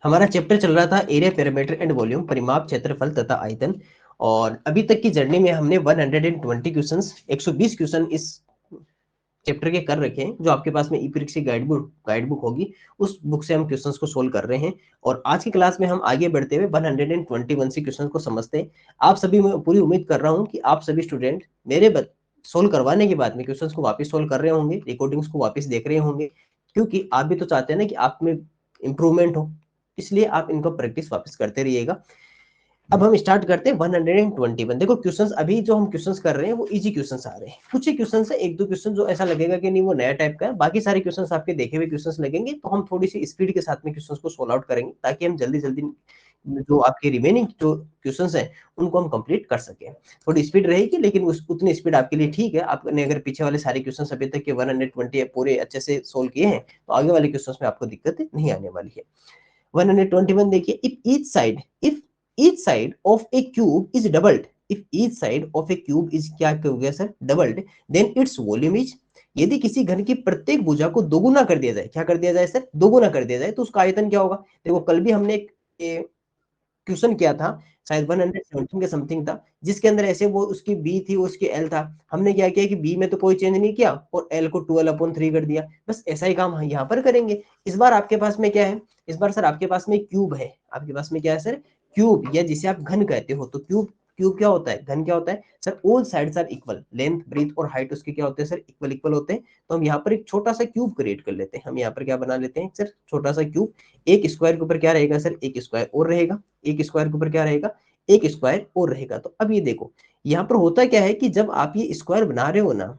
हमारा चैप्टर चल रहा था एरिया, पैरामीटर एंड वॉल्यूम, परिमाप, क्षेत्रफल तथा आयतन। और अभी तक की जर्नी में हमने 120 क्वेश्चंस, 120 क्वेश्चन इस चैप्टर के कर रखे हैं। जो आपके पास में ई परीक्षा गाइड बुक होगी, उस बुक से हम क्वेश्चंस को सोल्व कर रहे हैं। और आज की क्लास में हम आगे बढ़ते हुए 121 से क्वेश्चंस को समझते हैं। आप सभी, मैं पूरी उम्मीद कर रहा हूँ कि आप सभी स्टूडेंट मेरे सोल्व करवाने के बाद में क्वेश्चंस को वापस सोल्व कर रहे होंगे, रिकॉर्डिंग्स को वापस देख रहे होंगे, क्योंकि आप भी तो चाहते हैं ना कि आप में इंप्रूवमेंट हो। इसलिए आप इनको प्रैक्टिस वापस करते रहिएगा। अब हम स्टार्ट करते हैं 121। देखो क्वेश्चंस, अभी जो हम क्वेश्चंस कर रहे हैं वो इजी क्वेश्चंस आ रहे हैं। कुछ ही क्वेश्चंस है, एक दो क्वेश्चन जो ऐसा लगेगा कि नहीं वो नया टाइप का है, बाकी सारे क्वेश्चंस आपके देखे हुए क्वेश्चंस लगेंगे। तो हम थोड़ी सी स्पीड के साथ में क्वेश्चंस को सोल्व आउट करेंगे, ताकि हम जल्दी जल्दी जो आपके रिमेनिंग जो क्वेश्चंस हैं उनको हम कंप्लीट कर सकें। थोड़ी स्पीड रहेगी, लेकिन उतनी स्पीड आपके लिए ठीक है। आपने अगर पीछे वाले सारे क्वेश्चंस अभी तक के 120 पूरे अच्छे से सोल्व किए हैं, तो आगे वाले क्वेश्चंस में आपको दिक्कत नहीं आने वाली है। 121 देखिए, if each side of a cube is doubled, if each side of a cube is, क्या हो गया sir, doubled, then its volume is, यदि किसी घन की प्रत्येक भुजा को दोगुना कर दिया जाए, क्या कर दिया जाए सर, दोगुना कर दिया जाए, तो उसका आयतन क्या होगा। देखो कल भी हमने एक क्वेश्चन किया था, शायद 117 के समथिंग था, जिसके अंदर ऐसे वो उसकी बी थी, उसकी एल था। हमने क्या किया कि बी में तो कोई चेंज नहीं किया और एल को 12/3 कर दिया। बस ऐसा ही काम यहाँ पर करेंगे। इस बार आपके पास में क्या है, इस बार सर आपके पास में क्यूब है। आपके पास में क्या है सर, क्यूब, या जिसे आप घन कहते हो। तो क्यूब, क्यूब क्या होता है, घन क्या होता है sir, all sides are equal, length breadth और हाइट उसके क्या होते हैं सर, इक्वल इक्वल होते हैं। तो हम यहाँ पर एक छोटा सा क्यूब क्रिएट कर लेते हैं। हम यहाँ पर क्या बना लेते हैं सर, छोटा सा क्यूब। एक स्क्वायर के ऊपर क्या रहेगा सर, एक स्क्वायर और रहेगा। एक स्क्वायर के ऊपर क्या रहेगा, एक स्क्वायर और रहेगा। तो अब ये देखो, यहाँ पर होता क्या है कि जब आप ये स्क्वायर बना रहे हो ना,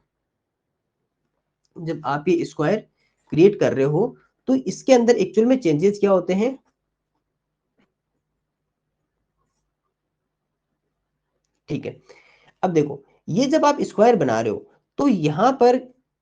जब आप ये स्क्वायर क्रिएट कर रहे हो, तो इसके अंदर एक्चुअल में चेंजेस क्या होते हैं। ठीक है, अब देखो, ये जब आप स्क्वायर बना रहे हो, तो यहाँ पर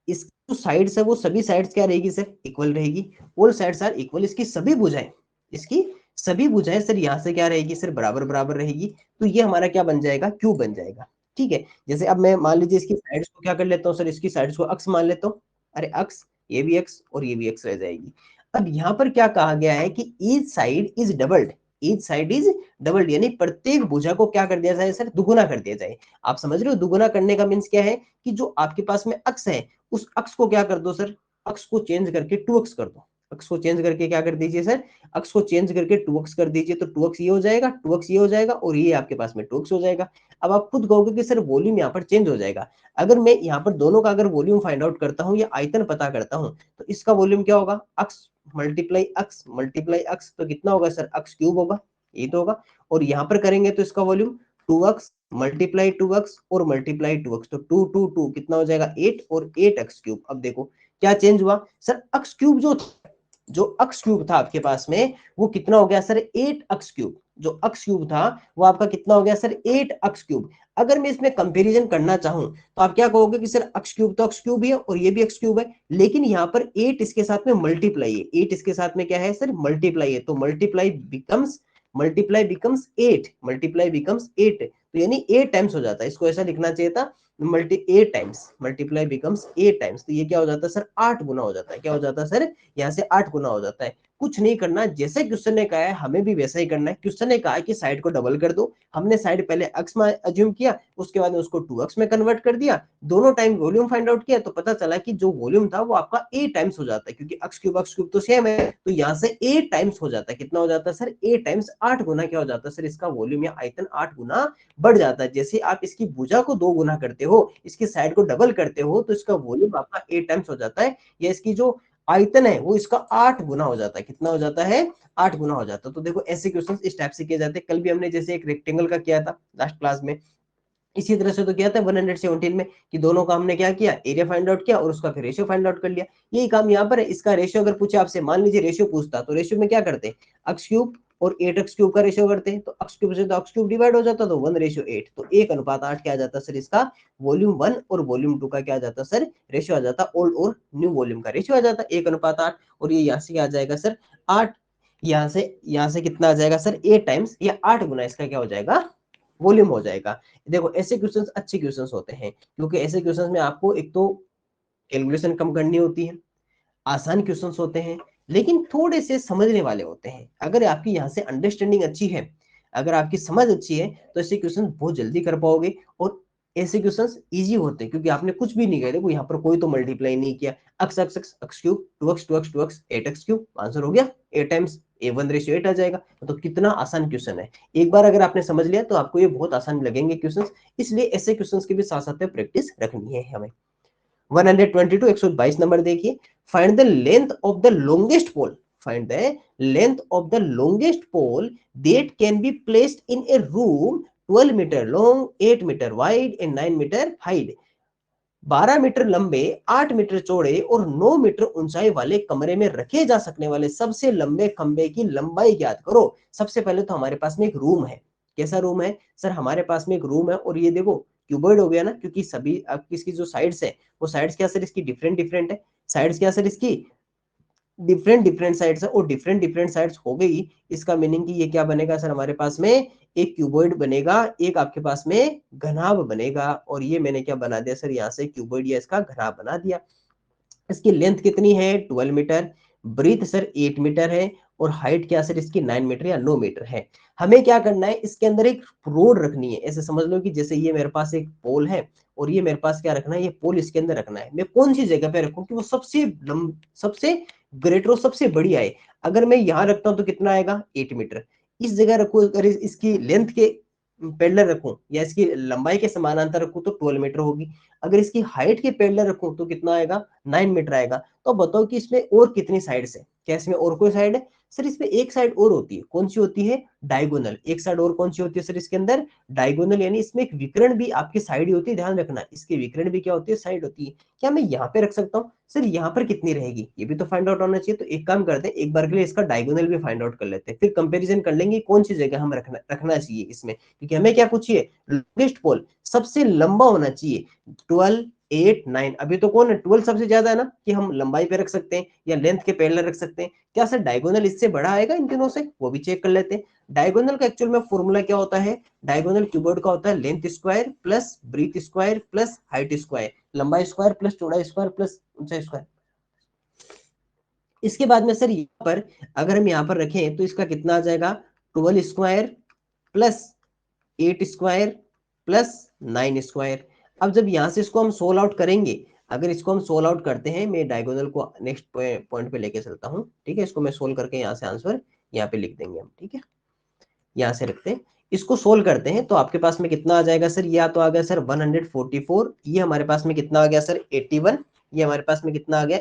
इसकी जो साइड्स है वो सभी साइड्स क्या रहेगी सर, इक्वल रहेगी। ऑल साइड्स आर इक्वल, इसकी सभी भुजाएं, इसकी सभी भुजाएं सर यहाँ से क्या रहेगी सर, बराबर बराबर रहेगी। तो ये हमारा क्या बन जाएगा, क्यूब बन जाएगा। ठीक है, जैसे अब मैं मान लीजिए इसकी साइड्स को क्या कर लेता हूँ सर, इसकी साइड्स को अक्स मान लेता हूँ। अरे अक्स, ये भी एक्स और ये भी एक्स रह जाएगी। अब यहाँ पर क्या कहा गया है कि each side is doubled, each side is doubled, यानी प्रत्येक भुजा को क्या कर दिया जाए सर, दुगुना कर दिया जाए। आप समझ रहे हो, दुगुना करने का मीन्स क्या है कि जो आपके पास में अक्स है, उस अक्स को क्या कर दो सर, अक्स को चेंज करके 2x कर दो। अक्स को चेंज करके क्या कर दीजिए सर, अक्स को चेंज करके 2x कर दीजिए। तो 2x ये हो जाएगा, 2x ये हो जाएगा, और ये आपके पास में 2x हो जाएगा। अब आप खुद कहोगे कि सर वॉल्यूम यहाँ पर चेंज हो जाएगा। अगर मैं यहाँ पर दोनों का अगर वॉल्यूम फाइंड आउट करता हूँ या आयतन पता करता हूँ, तो इसका वॉल्यूम क्या होगा, अक्स मल्टीप्लाई अक्स मल्टीप्लाई अक्स, तो कितना होगा सर, अक्स क्यूब होगा, ये तो होगा। और यहाँ पर करेंगे तो इसका वॉल्यूम 2x मल्टीप्लाई 2x और मल्टीप्लाई 2x, तो 2 2 2 कितना हो जाएगा 8 और 8x क्यूब। अब देखो क्या चेंज हुआ सर, अक्स क्यूब जो अक्स क्यूब था आपके पास में, वो कितना हो गया सर, 8 अक्स क्यूब। जो अक्स क्यूब था वो आपका कितना हो गया सर, 8 अक्स क्यूब। अगर मैं इसमें कंपैरिजन करना चाहूं, तो आप क्या कहोगे कि सर अक्स क्यूब तो अक्स क्यूब ही है और ये भी अक्स क्यूब है, लेकिन यहाँ पर 8 इसके साथ में मल्टीप्लाई है, 8 इसके साथ में क्या है सर, मल्टीप्लाई है। तो मल्टीप्लाई बिकम्स 8, मल्टीप्लाई बिकम्स 8, तो यानी 8 टाइम्स हो जाता है। इसको ऐसा लिखना चाहिए था, multi 8 times, multiply becomes 8 times. तो ये क्या हो जाता है सर, 8 गुना हो जाता है। क्या हो जाता है सर, यहाँ से 8 गुना हो जाता है। कुछ नहीं करना, जैसे क्वेश्चन ने कहा है हमें भी वैसा ही करना है। क्वेश्चन ने कहा है कि साइड को डबल कर दो, हमने साइड पहले एक्स में अज्यूम किया, उसके बाद में उसको 2x में कन्वर्ट कर दिया, दोनों टाइम वॉल्यूम फाइंड आउट किया, तो पता चला कि जो वॉल्यूम था वो आपका 8 टाइम्स हो जाता है, क्योंकि x क्यूब तो सेम है। तो यहाँ से 8 टाइम्स हो जाता है। कितना हो जाता है सर, 8 टाइम्स, 8 गुना क्या हो जाता है सर, इसका वॉल्यूम या आयतन 8 गुना बढ़ जाता है। जैसे आप इसकी भुजा को 2 गुना करते हो, इसकी साइड को डबल करते हो, तो इसका वॉल्यूम आपका 8 टाइम्स हो जाता है, या इसकी जो आयतन है वो इसका 8 गुना हो जाता है। कितना हो जाता है, 8 गुना हो जाता है। तो देखो ऐसे क्वेश्चंस इस टाइप से किए जाते हैं। कल भी हमने जैसे एक रेक्टेंगल का किया था लास्ट क्लास में, इसी तरह से तो किया था 117 में, कि दोनों का हमने क्या किया, एरिया फाइंड आउट किया और उसका फिर रेशियो फाइंड आउट कर लिया। यही काम यहाँ पर है। इसका रेशियो अगर पूछे आपसे, मान लीजिए रेशियो पूछता, तो रेशियो में क्या करते, अक्स क्यूब और 8x क्यूब का रेशियो करते हैं। तो अक्स क्यूब से तो अक्स क्यूब डिवाइड हो जाता, तो 1:8, तो 1:8 क्या आ जाता सर, इसका वॉल्यूम 1 और वॉल्यूम 2 का क्या आ जाता सर, रेशियो आ जाता। ओल्ड और न्यू वॉल्यूम का रेशियो आ जाता 1:8। और ये यहाँ से क्या आ जाएगा सर, 8, यहाँ से कितना आ जाएगा सर, 8 टाइम्स, या 8 गुना इसका क्या हो जाएगा, वॉल्यूम हो जाएगा। देखो ऐसे क्वेश्चंस अच्छे क्वेश्चंस होते हैं, क्योंकि ऐसे क्वेश्चंस में आपको एक तो कैलकुलेशन कम करनी होती है, आसान क्वेश्चंस होते हैं, लेकिन थोड़े से समझने वाले होते हैं। अगर आपकी यहाँ से अंडरस्टैंडिंग अच्छी है, अगर आपकी समझ अच्छी है, तो ऐसे क्वेश्चन बहुत जल्दी कर पाओगे। और ऐसे क्वेश्चंस इजी होते हैं क्योंकि आपने कुछ भी नहीं किया। देखो यहाँ पर कोई तो मल्टीप्लाई नहीं किया, x x x x cube, 2x 2x 2x 8x cube, answer हो गया 8 टाइम्स A1:8 आ जाएगा। तो कितना आसान क्वेश्चन है। एक बार अगर आपने समझ लिया तो आपको ये बहुत आसान लगेंगे क्वेश्चंस। इसलिए ऐसे क्वेश्चंस की भी साथ साथ में प्रैक्टिस रखनी है हमें। 122 122 नंबर देखिए, find the length of the longest pole, find the length of the longest pole that can be placed in a room 12 metre long, 8 metre wide and 9 metre height. 12 metre लंबे, 8 metre चौड़े और 9 metre ऊंचाई वाले कमरे में रखे जा सकने वाले सबसे लंबे खंबे की लंबाई ज्ञात करो। सबसे पहले तो हमारे पास में एक रूम है। कैसा रूम है सर? हमारे पास में एक रूम है और ये देखो क्यूबॉइड हो गया ना, क्योंकि सभी आपकी इसकी जो साइड्स है वो साइड्स क्या सर इसकी डिफरेंट डिफरेंट है। साइड्स क्या सर इसकी डिफरेंट डिफरेंट साइड्स है और डिफरेंट डिफरेंट साइड्स हो गई। इसका मीनिंग कि ये क्या बनेगा सर हमारे पास में, एक क्यूबॉइड बनेगा, एक आपके पास में घनाभ बनेगा। और ये मैंने क्या बना दिया सर, यहाँ से क्यूबॉइड या इसका घनाभ बना दिया। इसकी लेंथ कितनी है 12 मीटर, ब्रीथ सर 8 मीटर है और हाइट क्या सर इसकी 9 मीटर या 9 मीटर है। हमें क्या करना है, इसके अंदर एक रोड रखनी है। ऐसे समझ लो कि जैसे ये मेरे पास एक पोल है और ये मेरे पास क्या रखना है, ये पोल इसके अंदर रखना है। मैं कौन सी जगह पे रखूं कि वो सबसे ग्रेटर और सबसे बड़ी आए। अगर मैं यहाँ रखता हूं तो कितना आएगा 8 मीटर। इस जगह रखूं अगर इसकी लेंथ के पैरेलल रखूं या इसकी लंबाई के समानांतर रखूं तो 12 मीटर होगी। अगर इसकी हाइट के पैरेलल रखूं तो कितना आएगा 9 मीटर आएगा। तो बताओ कि इसमें और कितनी साइड्स है? क्या इसमें और कोई साइड है सर? इसमें एक साइड और होती है। कौन सी होती है? डायगोनल। एक साइड और कौन सी होती है सर इसके अंदर? डायगोनल। यानी इसमें एक विकर्ण भी आपकी साइड ही होती है, ध्यान रखना। इसके विकर्ण भी क्या होती है? साइड होती है। क्या मैं यहाँ पे रख सकता हूँ सर? यहाँ पर कितनी रहेगी ये भी तो फाइंड आउट होना चाहिए। तो एक काम करते हैं, एक बार के लिए इसका डायगोनल भी फाइंड आउट कर लेते हैं, फिर कंपेरिजन कर लेंगे कौन सी जगह हम रखना चाहिए इसमें। क्योंकि हमें क्या पूछिए, लॉन्गेस्ट पोल सबसे लंबा होना चाहिए। 12 8 9, अभी तो कौन है 12 सबसे ज्यादा है ना, कि हम लंबाई पे रख सकते हैं या लेंथ के पैरेलल रख सकते हैं। क्या सर डायगोनल इससे बड़ा आएगा इन तीनों से? वो भी चेक कर लेते हैं। डायगोनल का एक्चुअल में फॉर्मूला क्या होता है? डायगोनल क्यूबॉइड का होता है length square plus breadth square plus height square, लंबाई स्क्वायर प्लस चौड़ाई स्क्वायर प्लस ऊंचाई स्क्वायर। इसके बाद में सर यहाँ पर अगर हम यहाँ पर रखें तो इसका कितना आ जाएगा, 12 square plus 8 square plus 9 square. अब जब यहां से इसको हम सोल्व आउट करेंगे, अगर इसको हम सोल्व आउट करते हैं, मैं डायगोनल को नेक्स्ट पॉइंट पे लेके चलता हूँ, ठीक है। इसको मैं सोल्व करके यहाँ से आंसर यहाँ पे लिख देंगे हम, ठीक है। यहाँ से रखते हैं, इसको सोल्व करते हैं तो आपके पास में कितना आ जाएगा सर? या तो आ गया सर 144, ये हमारे पास में कितना आ गया सर 81, ये हमारे पास में कितना आ गया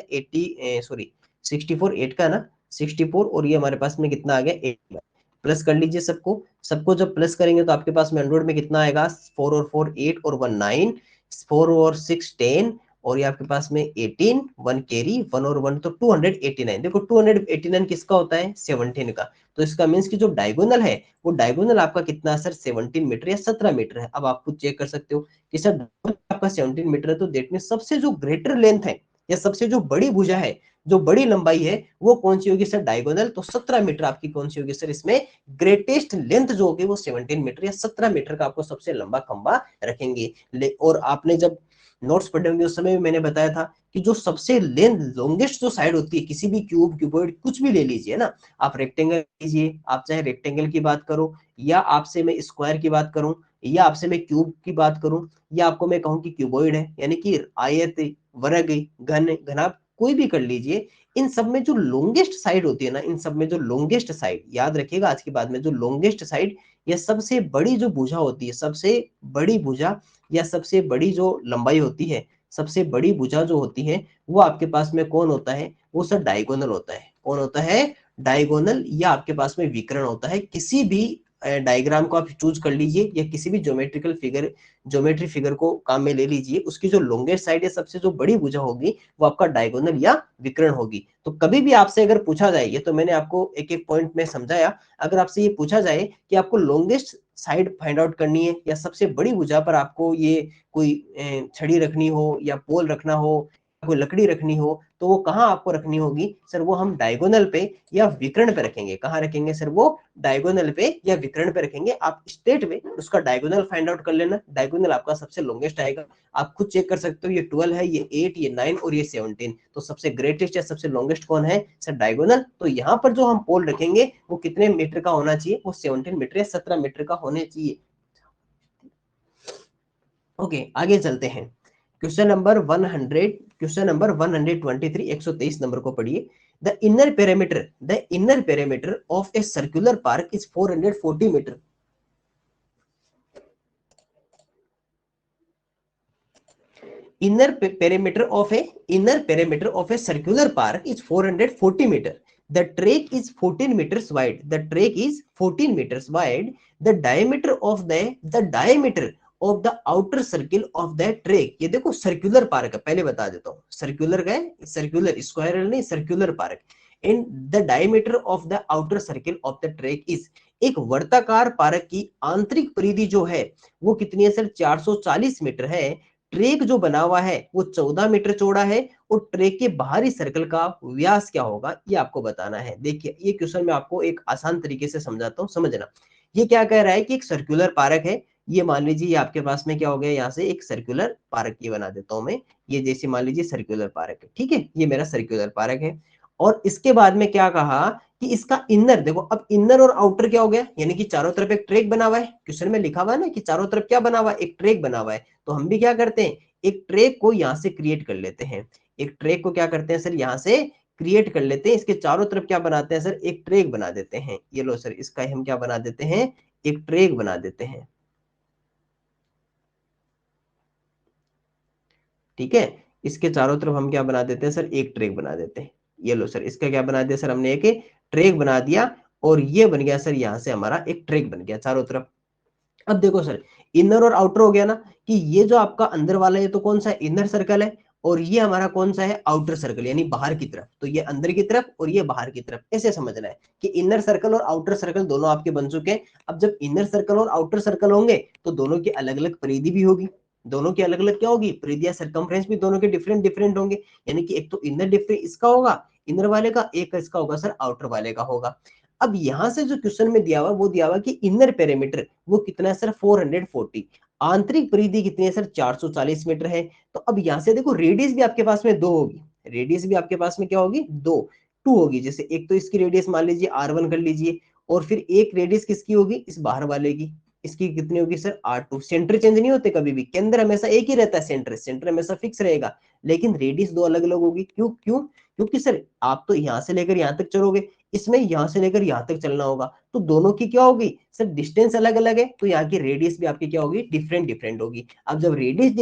64 8 का ना 64, और ये हमारे पास में कितना आ गया 81। प्लस कर लीजिए सबको, सबको जब प्लस करेंगे तो आपके पास में 100 में कितना आएगा, 4 और 4 8 और 1 9, 4 और 6 10, और ये आपके पास में 18, 1 कैरी, 1 और 1 तो 289। देखो 289 किसका होता है? 17 का। तो इसका मीन्स कि जो डायगोनल है वो डायगोनल आपका कितना सर 17 मीटर या 17 मीटर है। अब आप खुद चेक कर सकते हो कि सर आपका 17 मीटर है, तो देट में सबसे जो ग्रेटर लेंथ है या सबसे जो बड़ी भुजा है, जो बड़ी लंबाई है, वो कौन सी होगी सर? डायगोनल। तो 17 मीटर आपकी कौन सी होगी सर इसमें? ग्रेटेस्ट लेंथ जो होगी वो 17 मीटर या 17 मीटर का आपको सबसे लंबा खंबा रखेंगे। और आपने जब नोट्स पढ़े होंगे उस समय भी मैंने बताया था कि जो सबसे लेंथ लॉन्गेस्ट जो साइड होती है किसी भी क्यूब क्यूबॉइड कुछ भी ले लीजिए ना, आप रेक्टेंगल लीजिए, आप चाहे रेक्टेंगल की बात करो, या आपसे मैं स्क्वायर की बात करूं, या आपसे मैं क्यूब की बात करूं, या आपको मैं कहूं कि क्यूबॉइड है, यानी कि आयत, वर्ग, घन, घनाभ, कोई भी कर लीजिए। इन सब में जो लॉन्गेस्ट साइड होती है ना, इन सब में जो लॉन्गेस्ट साइड, याद रखिएगा आज के बाद में, जो लॉन्गेस्ट साइड या सबसे बड़ी जो भुजा होती है, सबसे बड़ी भुजा या सबसे बड़ी जो लंबाई होती है, सबसे बड़ी भुजा जो होती है, वो आपके पास में कौन होता है? वो सर डायगोनल होता है। कौन होता है? डायगोनल, या आपके पास में विकर्ण होता है। किसी भी डायग्राम को आप चूज कर लीजिए या किसी भी ज्योमेट्री फिगर को काम में ले लीजिए, उसकी जो लॉन्गेस्ट साइड या सबसे जो बड़ी भुजा होगी वो आपका डायगोनल या विकर्ण होगी। तो कभी भी आपसे अगर पूछा जाए, ये तो मैंने आपको एक एक पॉइंट में समझाया, अगर आपसे ये पूछा जाए कि आपको लॉन्गेस्ट साइड फाइंड आउट करनी है या सबसे बड़ी भुजा पर आपको ये कोई छड़ी रखनी हो या पोल रखना हो, कोई लकड़ी रखनी हो, तो वो कहाँ आपको रखनी होगी सर, वो हम डायगोनल पे या विकर्ण पे रखेंगे। कहाँ रखेंगे सर, वो डायगोनल पे या विकर्ण पे रखेंगे। आप स्टेट में उसका डायगोनल फाइंड आउट कर लेना, डायगोनल आपका सबसे लॉन्गेस्ट आएगा। आप खुद चेक कर सकते हो, ये 12 है, ये 8, ये 9 और ये 17, तो सबसे ग्रेटेस्ट या सबसे लॉन्गेस्ट कौन है सर, डायगोनल। तो यहाँ पर जो हम पोल रखेंगे वो कितने मीटर का होना चाहिए, वो 17 मीटर या 17 मीटर का होने चाहिए। ओके, आगे चलते हैं। क्वेश्चन नंबर 123, 123 नंबर को पढ़िए। The inner perimeter of a circular park is 440 metre. Perimeter of a circular park is 440 meter. The track is 14 meters wide. The diameter of the outer circle of the track, ये देखो circular park है, पहले बता देता हूँ, circular का है, circular square नहीं, circular park. And the diameter of the outer circle of the track is, एक वर्ताकार पार्क की आंतरिक परिधि जो है वो कितनी है सर, 440 मीटर है। ट्रैक जो बना हुआ है वो 14 मीटर चौड़ा है, और ट्रैक के बाहरी सर्कल का व्यास क्या होगा ये आपको बताना है। देखिए ये क्वेश्चन मैं आपको एक आसान तरीके से समझाता हूँ, समझना। ये क्या कह रहा है कि एक सर्कुलर पार्क है, ये मान लीजिए ये आपके पास में क्या हो गया, यहाँ से एक सर्कुलर पार्क ये बना देता हूं मैं, ये जैसे मान लीजिए सर्कुलर पार्क है, ठीक है, ये मेरा सर्कुलर पार्क है। और इसके बाद में क्या कहा कि इसका इनर, देखो अब इनर और आउटर क्या हो गया, यानी कि चारों तरफ एक ट्रैक बना हुआ है, क्वेश्चन में लिखा हुआ है ना कि चारों तरफ क्या बना हुआ है, एक ट्रैक बना हुआ है। तो हम भी क्या करते हैं, एक ट्रैक को यहाँ से क्रिएट कर लेते हैं, एक ट्रैक को क्या करते हैं सर, यहाँ से क्रिएट कर लेते हैं, इसके चारों तरफ क्या बनाते हैं सर, एक ट्रैक बना देते हैं। ये लो सर, इसका हम क्या बना देते हैं, एक ट्रैक बना देते हैं, ठीक है। इसके चारों तरफ हम क्या बना देते हैं सर, एक ट्रैक बना देते हैं। ये लो सर, इसका क्या बना दिया सर हमने, एक ट्रैक बना दिया, और ये बन गया सर यहाँ से हमारा एक ट्रैक बन गया चारों तरफ। अब देखो सर, इनर और आउटर हो गया ना, कि ये जो आपका अंदर वाला है तो कौन सा है, इनर सर्कल है, और ये हमारा कौन सा है, आउटर सर्कल, यानी बाहर की तरफ। तो ये अंदर की तरफ और ये बाहर की तरफ, ऐसे समझना है कि इनर सर्कल और आउटर सर्कल दोनों आपके बन चुके हैं। अब जब इनर सर्कल और आउटर सर्कल होंगे तो दोनों की अलग अलग परिधि भी होगी, दोनों की अलग अलग क्या होगी, परिधि या सर्कमफ्रेंस भी दोनों के डिफरेंट डिफरेंट होंगे। यानी कि एक तो इनर डिफरेंस इसका होगा, इनर वाले का, एक इसका होगा सर आउटर वाले का होगा। अब यहां से जो क्वेश्चन में दिया हुआ वो दिया हुआ कि इनर पेरीमीटर वो कितना है सर, 440, आंतरिक परिधि कितनी है सर, 440 मीटर है। तो अब यहां से देखो रेडियस भी आपके पास में दो होगी, रेडियस भी आपके पास में क्या होगी, दो, टू होगी। जैसे एक तो इसकी रेडियस मान लीजिए R1 कर लीजिए, और फिर एक रेडियस किसकी होगी, इस बाहर वाले की, इसकी कितनी होगी सर, R2। सेंटर चेंज नहीं होते कभी भी, केंद्र हमेशा एक ही रहता है, सेंटर हमेशा फिक्स रहेगा, लेकिन रेडियस दो अलग अलग होगी। क्यों क्यों, क्योंकि सर आप तो यहां से लेकर यहां तक चलोगे, इसमें यहां से लेकर यहां तक चलना होगा, तो दोनों की क्या होगी सर, डिस्टेंस अलग अलग है, तो यहाँ की रेडियस भी आपकी क्या होगी, डिफरेंट डिफरेंट होगी। अब जब रेडियस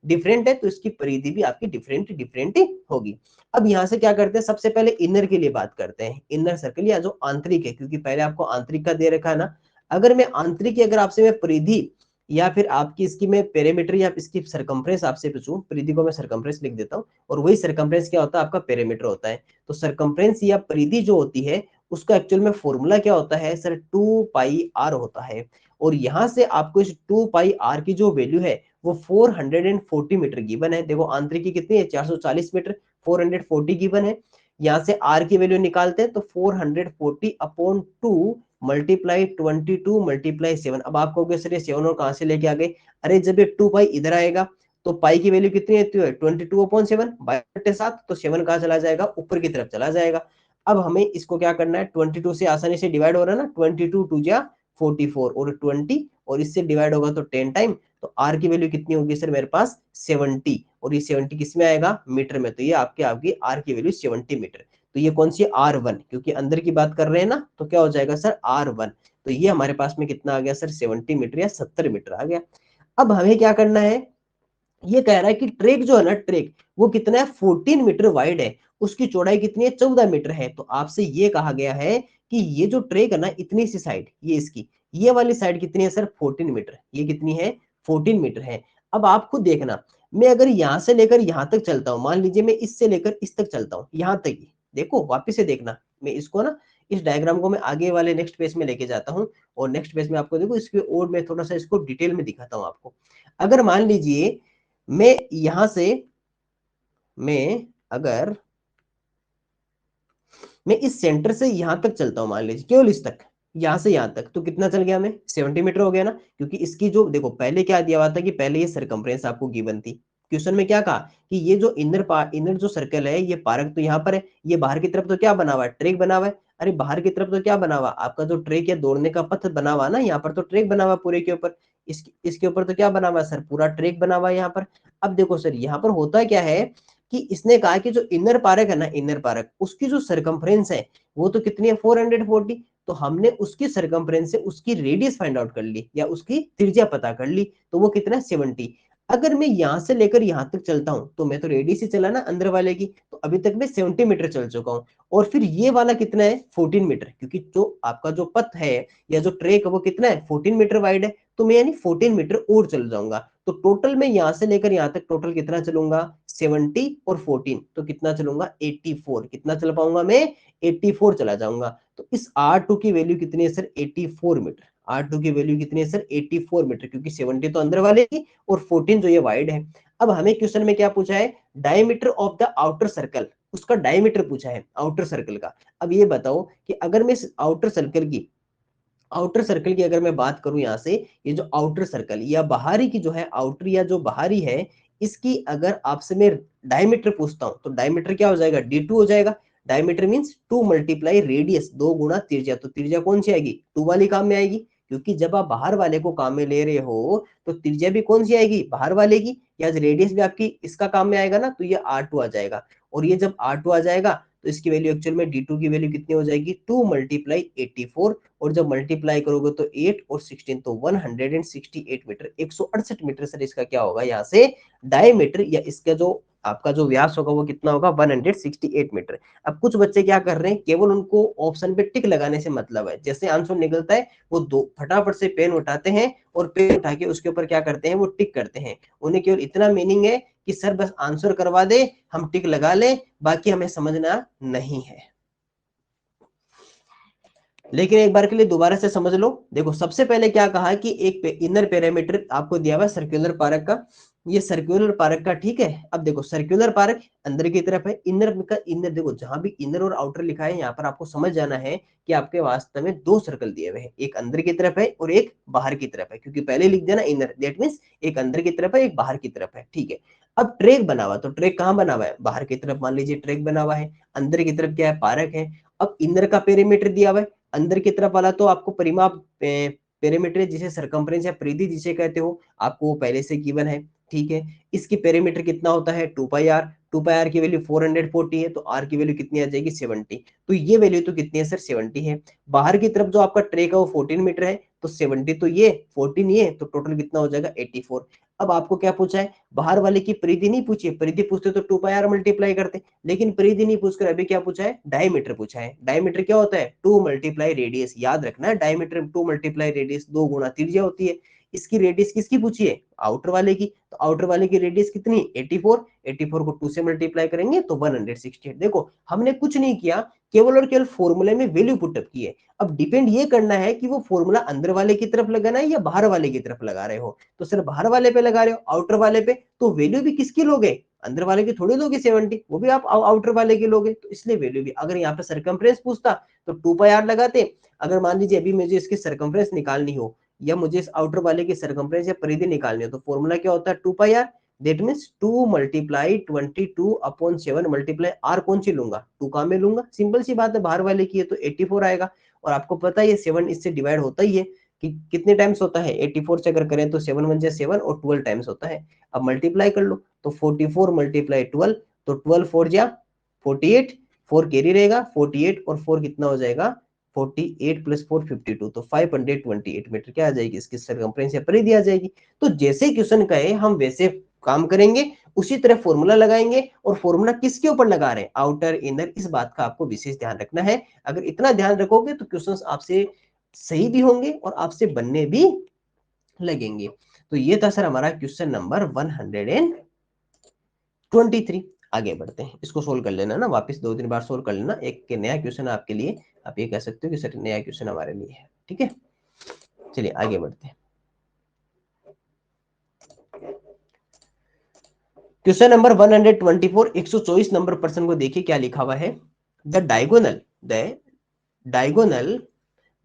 डिफरेंट है तो इसकी परिधि भी आपकी डिफरेंट डिफरेंट होगी। अब यहाँ से क्या करते हैं, सबसे पहले इनर के लिए बात करते हैं, इनर सर्कल या जो आंतरिक है, क्योंकि पहले आपको आंतरिक का दे रखा है ना। अगर मैं आंतरिक की, अगर आपसे मैं परिधि या फिर आपकी इसकी मैं पेरीमीटर या इसकी सरकमफ्रेंस आपसे पूछूं, परिधि को मैं सरकमफ्रेंस लिख देता हूँ, और वही सरकमफ्रेंस क्या होता है, आपका पेरीमीटर होता है। तो सरकमफ्रेंस या परिधि जो होती है उसका एक्चुअल में फॉर्मूला क्या होता है सर, 2πr होता है। और यहां से आपको इस 2πr की जो वैल्यू है वो 440 मीटर गिवन है। देखो आंतरिक की कितनी है, 440 मीटर, 440 गिवन है। यहाँ से r की वैल्यू निकालते हैं तो 440/2 मल्टीप्लाई 22 मल्टीप्लाई 7। अब आप कहोगे सर ये 7 और कहां से लेके आ गए, अरे जब ये 2π इधर आएगा तो पाई की वैल्यू कितनी रहती है, 22/7, 7, तो 7 कहाँ चला जाएगा, ऊपर की तरफ चला जाएगा। अब हमें इसको क्या करना है, 22 से आसानी से डिवाइड हो रहा है ना, 22 2 जा 44 और 20, और इससे डिवाइड होगा तो 10 टाइम, तो आर की वैल्यू कितनी होगी सर मेरे पास, 70, और ये 70 किस में आएगा, मीटर में। तो ये आपकी आपकी आर की वैल्यू 70 मीटर। तो ये कौन सी, R1, क्योंकि अंदर की बात कर रहे हैं ना, तो क्या हो जाएगा सर R1। तो ये हमारे पास में कितना आ गया सर, 70 मीटर या 70 मीटर आ गया। अब हमें क्या करना है, ये कह रहा है कि ट्रैक जो है ना, ट्रैक वो कितना है, 14 मीटर वाइड है, उसकी चौड़ाई कितनी है, 14 मीटर है। तो आपसे ये कहा गया है कि ये जो ट्रैक है ना, इतनी सी साइड, ये इसकी ये वाली साइड कितनी है सर, 14 मीटर, ये कितनी है, 14 मीटर है। अब आप खुद देखना, मैं अगर यहां से लेकर यहां तक चलता हूं, मान लीजिए मैं इससे लेकर इस तक चलता हूं, यहां तक ही, देखो वापिस से देखना, मैं इसको ना, इस डायग्राम को मैं आगे वाले नेक्स्ट पेज में लेके जाता हूं, और नेक्स्ट पेज में आपको देखो इसके और मैं थोड़ा सा इसको डिटेल में दिखाता हूं आपको। अगर मान लीजिए मैं यहां से मैं अगर मैं इस सेंटर से यहां तक चलता हूं, मान लीजिए केवल इस तक, यहां से यहां तक, तो कितना चल गया मैं 70 मीटर हो गया ना, क्योंकि इसकी जो देखो पहले क्या दिया हुआ था कि पहले ये सरकमफ्रेंस आपको गिवन थी, क्वेश्चन में क्या कहा कि ये जो इनर जो सर्कल है, ये पार्क तो यहाँ पर है, ये बाहर की तरफ तो क्या बना हुआ है, ट्रैक बना हुआ है। अरे बाहर की तरफ तो क्या बना हुआ, आपका जो ट्रैक है दौड़ने का पथ बना हुआ ना, यहाँ पर तो ट्रैक बना हुआ पूरे के ऊपर, इसके ऊपर तो क्या बना हुआ सर, पूरा ट्रैक बना हुआ है यहाँ पर। अब देखो सर यहाँ पर होता क्या है कि इसने कहा कि जो इनर पार्क है ना, इनर पार्क, उसकी जो सरकमफ्रेंस है वो तो कितनी है 440, तो हमने उसकी सरकमफ्रेंस से उसकी रेडियस फाइंड आउट कर ली या उसकी त्रिज्या पता कर ली, तो वो कितना है 70। अगर मैं यहां से लेकर यहां तक चलता हूं तो मैं तो रेडियस ही चला ना अंदर वाले की, तो अभी तक मैं 70 मीटर चल चुका हूं। और फिर ये वाला कितना है 14 मीटर, क्योंकि जो आपका जो पथ है या जो ट्रैक है वो कितना है 14 मीटर वाइड है, तो मैं यानी 14 मीटर और चल जाऊंगा। तो टोटल मैं यहां से लेकर यहां तक टोटल कितना चलूंगा 70 और 14, तो कितना चलूंगा 84, कितना चल पाऊंगा मैं 84 चला जाऊंगा। तो इस R2 की वैल्यू कितनी है सर 84 मीटर, R2 की वैल्यू कितनी है सर 84 मीटर, क्योंकि 70 तो अंदर वाले की और 14 जो ये वाइड है। अब हमें क्वेश्चन में क्या पूछा है, diameter of the outer circle, उसका डायमीटर पूछा है आउटर सर्कल का। अब ये बताओ कि अगर मैं इस आउटर सर्कल की अगर मैं बात करूं यहां से, ये जो आउटर सर्कल या बाहरी की जो है आउटर या जो बाहरी है, इसकी अगर आपसे मैं डायमीटर पूछता हूं तो डायमीटर क्या हो जाएगा D2 हो जाएगा। डायमीटर मींस 2 मल्टीप्लाई रेडियस, 2 गुना त्रिज्या, तो त्रिज्या कौन सी आएगी 2 वाली काम में आएगी, क्योंकि जब आप बाहर वाले को काम में ले रहे हो तो त्रिज्या भी कौन सी आएगी बाहर वाले की, या रेडियस भी आपकी इसका काम में आएगा ना, तो ये R2 आ जाएगा। और ये जब R2 आ जाएगा तो इसकी वैल्यू एक्चुअल में D2 की वैल्यू कितनी हो जाएगी 2 मल्टीप्लाई 84, और जब मल्टीप्लाई करोगे तो 8 और 16 तो 168 मीटर, 168 मीटर सर इसका क्या होगा यहाँ से डायमीटर, या इसका जो आपका जो व्यास होगा वो कितना होगा 168 मीटर। अब कुछ बच्चे क्या कर रहे हैं, केवल उनको ऑप्शन पे टिक लगाने से मतलब है, जैसे आंसर निकलता है वो दो फटाफट से पेन उठाते हैं और पेन उठा के उसके ऊपर क्या करते हैं वो टिक करते हैं। उन्हें केवल इतना मीनिंग है कि सर बस आंसर करवा दे, हम टिक लगा ले, बाकी हमें समझना नहीं है। लेकिन एक बार के लिए दोबारा से समझ लो, देखो सबसे पहले क्या कहा कि एक इनर पैरामीटर आपको दिया हुआ सर्कुलर पार्क का, ये सर्कुलर पार्क का ठीक है। अब देखो सर्कुलर पार्क अंदर की तरफ है, इनर का इनर, देखो जहां भी इनर और आउटर लिखा है यहाँ पर आपको समझ जाना है कि आपके वास्तव में दो सर्कल दिए हुए हैं, एक अंदर की तरफ है और एक बाहर की तरफ है, क्योंकि पहले लिख दिया ना इनर, दैट मींस एक अंदर की तरफ है एक बाहर की तरफ है, ठीक है। अब ट्रैक बना हुआ, तो ट्रैक कहाँ बना हुआ है बाहर की तरफ, मान लीजिए ट्रैक बना हुआ है, अंदर की तरफ क्या है पार्क है। अब इनर का पेरीमीटर दिया हुआ है, अंदर की तरफ वाला तो आपको परिमाप पेरीमीटर जिसे सरकमफ्रेंस या परिधि जिसे कहते हो आपको वो पहले से गिवन है, ठीक है। इसकी पेरीमीटर कितना होता है 2 पाई आर, 2 पाई आर की वैल्यू 440 है, तो आर की वैल्यू कितनी आ जाएगी 70, तो ये वैल्यू तो कितनी है सर 70 है। बाहर की तरफ जो आपका ट्रैक है वो 14 मीटर है, तो 70 तो ये 14 ये, तो टोटल कितना हो जाएगा 84। अब आपको क्या पूछा है, बाहर वाले की परिधि नहीं पूछी है, परिधि पूछते तो 2 पाई आर मल्टीप्लाई करते, लेकिन परिधि नहीं पूछकर अभी क्या पूछा है डायमीटर पूछा है। डायमीटर क्या होता है 2 मल्टीप्लाई रेडियस, याद रखना है डायमीटर 2 मल्टीप्लाई रेडियस 2 गुना त्रिज्या होती है। इसकी रेडियस किसकी पूछी है आउटर वाले की, तो आउटर वाले की रेडियस कितनी 84, 84 को 2 से मल्टीप्लाई करेंगे तो 168। देखो हमने कुछ नहीं किया, केवल और केवल फॉर्मूले में वैल्यू पुटअप की है। अब डिपेंड ये करना है कि वो फॉर्मूला अंदर वाले की तरफ लगाना है या बाहर वाले की तरफ लगा रहे हो, तो सर बाहर वाले पे लगा रहे हो आउटर वाले पे, तो वैल्यू भी किसकी लोगे अंदर वाले की थोड़ी लोगे 70, वो भी आप आउटर वाले की लोगे, तो इसलिए वैल्यू भी, अगर यहाँ पे सरकमफ्रेंस पूछता तो 2 पाई आर लगाते। अगर मान लीजिए अभी मुझे इसकी सरकमफ्रेंस निकालनी हो या मुझे इस आउटर वाले की सरकमफ्रेंस या परिधि निकालनी हो, तो फॉर्मूला क्या होता है 2 pi R, that means 2 multiply 22/7 multiply R कौन सी लूंगा 2 काम में लूंगा, सिंपल सी बात है, बाहर वाले की है तो 84 आएगा। और आपको पता है ये 7 इससे डिवाइड होता ही है कि कितने टाइम्स होता है 84 से अगर करें तो 7 1 7 और 12 टाइम्स होता है। अब मल्टीप्लाई कर लो तो 44 मल्टीप्लाई 12, तो 12 4 जा 48, 4 कैरी रहेगा 48 और 4 कितना हो जाएगा 48 प्लस 4 52, तो 528 मीटर क्या आ जाएगी इसकी सरकमफ्रेंस या परिधि आ जाएगी। तो जैसे क्वेश्चन कहे हम वैसे काम करेंगे, उसी तरह फॉर्मूला लगाएंगे, और फॉर्मूला किसके ऊपर लगा रहे हैं आउटर इनर, इस बात का आपको विशेष ध्यान रखना है। अगर इतना ध्यान रखोगे तो क्वेश्चंस आपसे सही भी होंगे और आपसे बनने भी लगेंगे। तो ये था सर हमारा क्वेश्चन नंबर 123। आगे बढ़ते हैं, इसको सोल्व कर लेना ना, वापस 2 3 बार सोल्व कर लेना, एक नया क्वेश्चन है आपके लिए, आप ये कह सकते हो कि सर नया क्वेश्चन हमारे लिए है, ठीक है। चलिए आगे बढ़ते हैं। क्वेश्चन नंबर 124, 124 नंबर प्रश्न को देखिए क्या लिखा हुआ है। The diagonal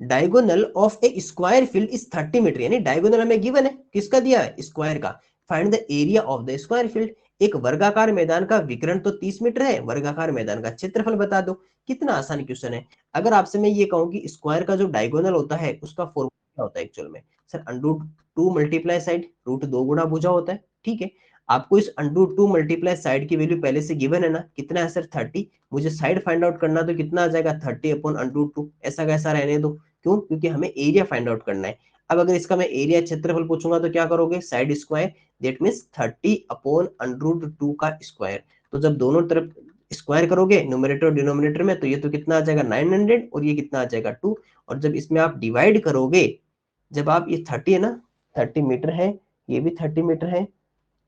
diagonal of a square field is 30 metre, यानी डायगोनल हमें गिवन है, किसका दिया है, स्क्वायर का। Find the area of the square field, एक वर्गाकार मैदान का विकर्ण तो 30 मीटर है, वर्गाकार मैदान का क्षेत्रफल बता दो। कितना आसान क्वेश्चन है। अगर आपसे मैं ये कहूं कि स्क्वायर का जो डायगोनल होता है उसका फॉर्मूला क्या होता है एक्चुअल में, sir under 2 multiply side, root 2 गुना भुजा होता है, ठीक है। आपको इस अंडर 2 मल्टीप्लाई साइड की वैल्यू पहले से गिवन है ना, कितना है सर 30, मुझे साइड फाइंड आउट करना, तो कितना आ जाएगा 30 अपॉन अंडर 2, ऐसा कैसा रहने दो, क्यों, क्योंकि हमें एरिया फाइंड आउट करना है। अब अगर इसका मैं एरिया क्षेत्रफल पूछूंगा तो क्या करोगे, side square, that means 30 upon under 2 का स्क्वायर। तो जब दोनों तरफ स्क्वायर करोगे न्यूमरेटर और डिनोमिनेटर में, तो ये तो कितना आ जाएगा 900 और ये कितना आ जाएगा 2। और जब इसमें आप डिवाइड करोगे, जब आप ये 30 है ना, 30 मीटर है, ये भी 30 मीटर है,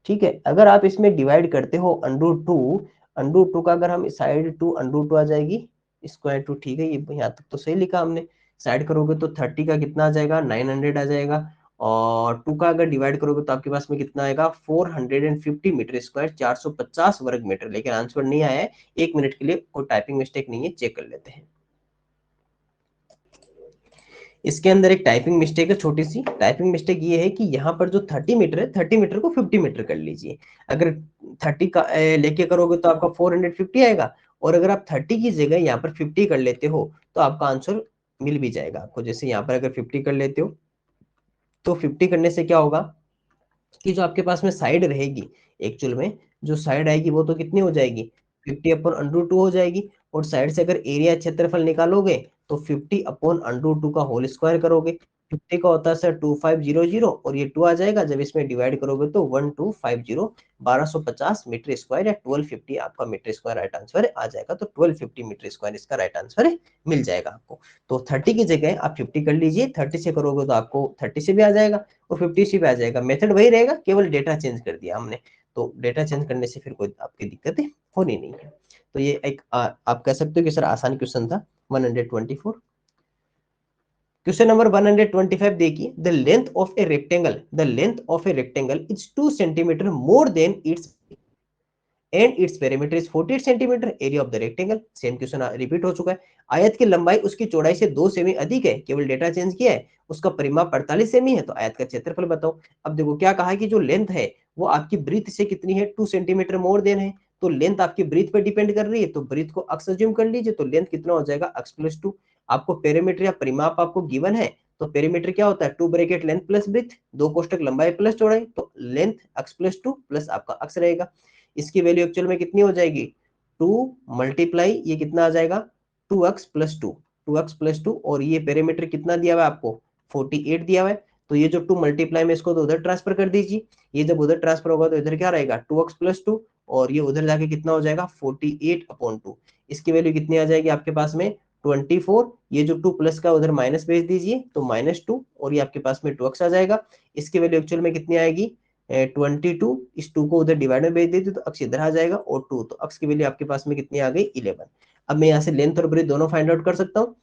ठीक है। अगर आप इसमें डिवाइड करते हो अंडर 2 का, अगर हम साइड 2 अंडर 2 आ जाएगी, स्क्वायर 2, ठीक है, ये यहाँ तक तो सही लिखा हमने। साइड करोगे तो 30 का कितना आ जाएगा 900 आ जाएगा, और 2 का अगर डिवाइड करोगे तो आपके पास में कितना आएगा 450 मीटर स्क्वायर, 450 वर्ग मीटर। लेकिन आंसर नहीं आया है, 1 मिनट के लिए, कोई टाइपिंग मिस्टेक नहीं है, चेक कर लेते हैं। इसके अंदर एक टाइपिंग मिस्टेक है, छोटी सी टाइपिंग मिस्टेक ये है कि यहाँ पर जो 30 मीटर है, 30 मीटर को 50 मीटर कर लीजिए। अगर 30 का लेके करोगे तो आपका 450 आएगा, और अगर आप 30 की जगह यहाँ पर 50 कर लेते हो तो आपका आंसर मिल भी जाएगा आपको। जैसे यहाँ पर अगर 50 कर लेते हो तो 50 करने से क्या होगा कि जो आपके पास में साइड रहेगी, एक्चुअल में जो साइड आएगी वो तो कितनी हो जाएगी 50 अपॉन अंडर 2 हो जाएगी। और साइड से अगर एरिया क्षेत्रफल निकालोगे तो 50 अपॉन अंडर 2 का होल स्क्वायर करोगे। 50 का होता है सर 2500, और ये 2 आ जाएगा, जब इसमें डिवाइड करोगे तो 1250, 1250 मीटर स्क्वायर या 1250 आपका मीटर स्क्वायर राइट आंसर आ जाएगा। तो 1250 मीटर स्क्वायर इसका राइट आंसर मिल जाएगा आपको। तो 30 की जगह आप 50 कर लीजिए, 30 से करोगे तो आपको 30 से भी आ जाएगा और 50 से भी आ जाएगा। मेथड वही रहेगा, केवल डेटा चेंज कर दिया हमने। तो डेटा चेंज करने से फिर कोई आपकी दिक्कतें होनी नहीं है। तो ये एक आप कह सकते हो कि सर आसान क्वेश्चन था 124। क्वेश्चन नंबर 125 देखिए, the length of a rectangle is 2 centimetre more than it's and its perimeter is 48 centimetre, area of the rectangle. Same question repeat हो चुका है। आयत की लंबाई उसकी चौड़ाई से 2 सेमी अधिक है, केवल डेटा चेंज किया है। उसका परिमाप 48 सेमी है, तो आयत का क्षेत्रफल बताओ। अब देखो क्या कहा है कि जो लेंथ है वो आपकी ब्रीथ से कितनी है, 2 सेंटीमीटर मोर देन है। तो लेंथ आपकी ब्रीथ पर डिपेंड कर रही है, तो ब्रीथ को अक्स अज्यूम कर लीजिए, तो लेंथ कितना हो जाएगा अक्स प्लस 2। आपको पेरीमीटर या परिमाप आपको गिवन है, तो पेरीमीटर क्या होता है 2 ब्रैकेट लेंथ प्लस ब्रीथ, 2 कोष्टक लंबाई प्लस चौड़ाई, तो लेंथ अक्स प्लस 2 प्लस आपका अक्स रहेगा। इसकी वैल्यू एक्चुअल में कितनी हो जाएगी 2 मल्टीप्लाई ये कितना आ जाएगा 2x प्लस 2, और ये पेरीमीटर कितना दिया हुआ है आपको 48 दिया हुआ है। तो ये जो 2 मल्टीप्लाई में इसको तो उधर ट्रांसफर कर दीजिए, ये जब उधर ट्रांसफर होगा तो इधर क्या रहेगा 2x+2, और ये उधर जाके कितना हो जाएगा 48/2। इसकी वैल्यू कितनी आ जाएगी आपके पास में 24। ये जो 2 प्लस का उधर माइनस भेज दीजिए तो -2, और ये आपके पास में 2x आ जाएगा। इसकी वैल्यू एक्चुअल में कितनी आएगी 22। इस 2 को उधर डिवाइड में भेज देती तो अक्स इधर आ जाएगा, और 2 तो अक्स की वैल्यू आपके पास में कितनी आ गई 11। अब मैं यहाँ से लेंथ और ब्रेथ दोनों फाइंड आउट कर सकता हूँ।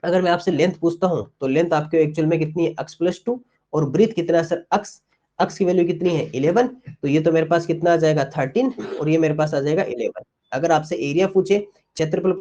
अगर मैं आपसे लेंथ पूछता हूँ तो लेंथ आपके एक्चुअल में कितनी है x+2, और ब्रीथ कितना है सर अक्स, अक्स की वैल्यू कितनी है 11, तो ये तो मेरे पास कितना आ जाएगा 13, और ये मेरे पास आ जाएगा 11। अगर आपसे एरिया पूछे क्षेत्रफल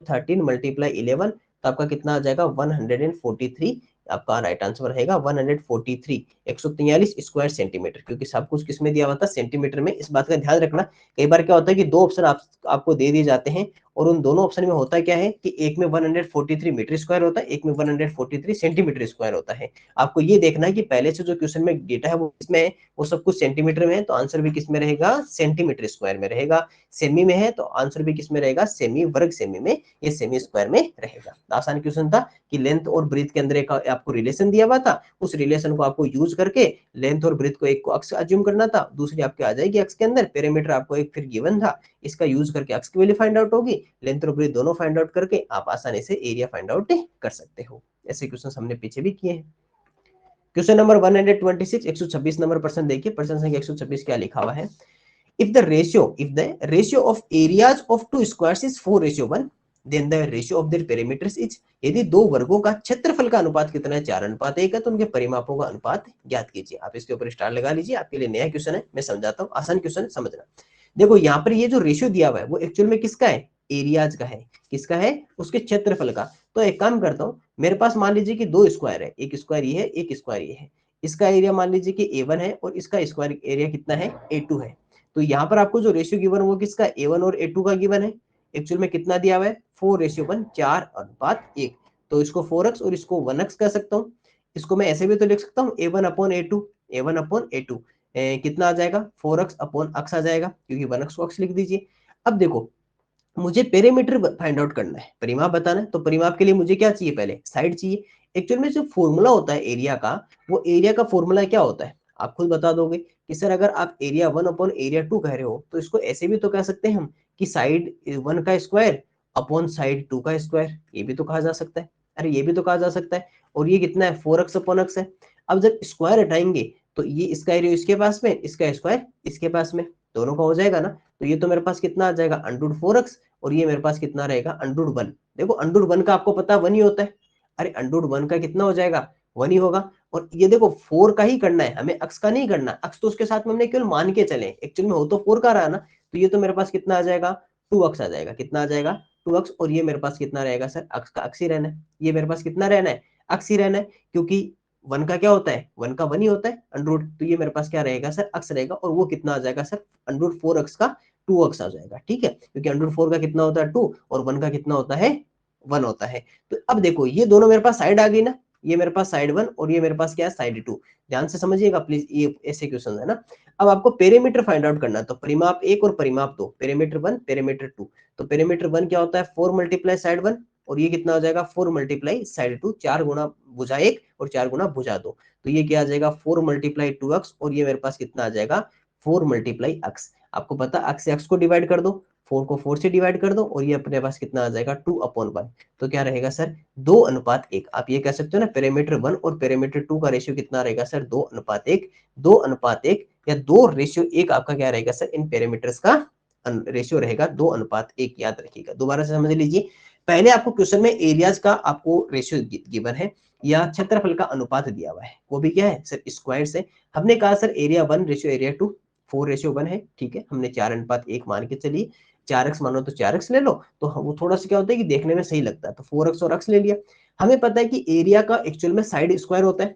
13 मल्टीप्लाई 11, तो आपका कितना आ जाएगा 143। आपका राइट आंसर रहेगा 143, 143 स्क्वायर सेंटीमीटर, क्योंकि सब कुछ किसमें दिया हुआ था सेंटीमीटर में। इस बात का ध्यान रखना, कई बार क्या होता है कि दो ऑप्शन आपको दे दिए जाते हैं, और उन दोनों ऑप्शन में होता क्या है कि एक में 143 मीटर स्क्वायर होता है, एक में 143 सेंटीमीटर स्क्वायर होता है। आपको ये देखना है कि पहले से जो क्वेश्चन में डेटा है वो किसमें है, वो सब कुछ सेंटीमीटर में है, तो आंसर भी किसमें रहेगा सेंटीमीटर स्क्वायर में रहेगा। सेमी में है तो आंसर भी किसमें रहेगा सेमी, वर्ग सेमी में, ये सेमी स्क्वायर में रहेगा। आसान क्वेश्चन था कि लेंथ और ब्रीथ के अंदर एक आपको रिलेशन दिया हुआ था, उस रिलेशन को आपको यूज करके लेंथ और ब्रीथ को एक को अक्स अज्यूम करना था, दूसरी आपके आ जाएगी अक्स के अंदर, पेरीमीटर आपको एक फिर गिवन था, इसका यूज करके अक्स की वैल्यू फाइंड आउट होगी, लेंथ और ब्रीथ दोनों फाइंड आउट करके आप आसानी से एरिया फाइंड आउट कर सकते हो। ऐसे क्वेश्चन हमने पीछे भी किए हैं। क्वेश्चन नंबर 126, 126 नंबर प्रश्न देखिए, प्रश्न संख्या 126 क्या लिखा हुआ है। If the ratio of areas of two squares is 4:1, then the ratio of their perimeters is, यदि दो वर्गों का क्षेत्रफल का अनुपात कितना है 4:1 है तो उनके परिमापों का अनुपात ज्ञात कीजिए। आप इसके ऊपर स्टार लगा लीजिए, आपके लिए नया क्वेश्चन है, मैं समझाता हूँ, आसान क्वेश्चन है, समझना। देखो यहाँ पर ये जो रेशियो दिया हुआ है वो एक्चुअल में किसका है, एरियाज का है, किसका है, उसके क्षेत्रफल का। तो एक काम करता हूँ, मेरे पास मान लीजिए कि दो स्क्वायर है, एक स्क्वायर ये है, एक स्क्वायर ये है, इसका एरिया मान लीजिए कि A1 है और इसका स्क्वायर एरिया कितना है, A2 है। तो यहाँ पर आपको जो रेशियो गिवन वो किसका, A1 और A2 का गिवन है। एक्चुअल में कितना दिया हुआ है, 4:1, 4:1। तो इसको 4x और इसको 1x कह सकता हूँ। इसको मैं ऐसे भी तो लिख सकता हूँ A1/A2, A1/A2 कितना आ जाएगा, 4x/x आ जाएगा, क्योंकि 1x को x लिख दीजिए। अब देखो मुझे पेरीमीटर फाइंड आउट करना है, परिमाप बताना है, तो परिमाप के लिए मुझे क्या चाहिए, पहले साइड चाहिए। एक्चुअल में जो फॉर्मूला होता है एरिया का, वो एरिया का फॉर्मूला क्या होता है, आप खुद बता दोगे कि सर अगर आप एरिया 1/एरिया 2 कह रहे हो तो इसको ऐसे भी तो कह सकते हैं हम कि साइड 1 का स्क्वायर अपॉन साइड 2 का स्क्वायर, ये भी तो कहा जा सकता है। अरे ये भी तो कहा जा सकता है। और ये कितना है, 4x/x है। अब जब स्क्वायर हटाएंगे तो ये इसका एरिया इसके पास में, इसका स्क्वायर इसके पास में, दोनों का हो जाएगा ना। तो ये तो मेरे पास कितना आ जाएगा, √4x, और ये मेरे पास कितना रहेगा, √1। देखो √1 का आपको पता 1 ही होता है। अरे √1 का कितना हो जाएगा, 1 ही होगा। और ये देखो 4 का ही करना है हमें, अक्स का नहीं करना। अक्स तो उसके साथ में हमने केवल मान के चले, एक्चुअल में हो तो 4 का रहा ना। तो ये तो मेरे पास कितना आ जाएगा, 2x आ जाएगा। कितना आ जाएगा, 2x। और ये मेरे पास कितना रहेगा सर, अक्स का अक्स ही रहना है। ये मेरे पास कितना रहना है, अक्स ही रहना है, क्योंकि 1 का क्या होता है, 1 का 1 ही होता है अंडर। तो ये मेरे पास क्या रहेगा सर, अक्स रहेगा। और वो कितना आ जाएगा सर, √4x का 2x आ जाएगा। ठीक है, क्योंकि √4 का कितना होता है 2 और 1 का कितना होता है, 1 होता है। तो अब देखो ये दोनों मेरे पास साइड आ गई ना, ये मेरे पास साइड 1 और ये मेरे पास क्या है, साइड 2। ध्यान से समझिएगा प्लीज, ये ऐसे क्वेश्चन है ना। अब आपको पेरीमीटर फाइंड आउट करना है, तो परिमाप 1 और परिमाप 2, पेरीमीटर 1 पेरीमीटर 2। तो पेरीमीटर 1 क्या होता है, 4 मल्टीप्लाई साइड 1, और ये कितना हो जाएगा, 4 मल्टीप्लाई साइड 2, 4 गुना भुजा 1 और 4 गुना भुजा 2। तो ये क्या आ जाएगा, 4 मल्टीप्लाई 2x, और ये मेरे पास कितना आ जाएगा, 4 मल्टीप्लाई x। आपको पता x से x को डिवाइड कर दो, 4 को 4 से डिवाइड कर दो, और ये अपने पास कितना आ जाएगा, 2/1। तो क्या रहेगा सर, 2:1। आप ये कह सकते हो ना, पेरीमीटर 1 और पेरीमीटर 2 का रेशियो कितना रहेगा सर, 2:1। 2:1 या 2:1 आपका क्या रहेगा सर, इन पेरीमीटर्स का रेशियो रहेगा 2:1। याद रखिएगा, दोबारा से समझ लीजिए। पहले आपको क्वेश्चन में एरियाज का आपको रेशियो गिवन है या क्षेत्रफल का अनुपात दिया हुआ है, वो भी क्या है सर, स्क्वायर से। हमने कहा सर एरिया 1 रेशियो एरिया 2, 4:1 है। ठीक है, हमने 4:1 मान के चलिए, 4x मानो तो 4x ले लो, तो वो थोड़ा सा क्या होता है कि देखने में सही लगता है, तो 4x और x ले लिया। हमें पता है कि एरिया का एक्चुअल में साइड स्क्वायर होता है,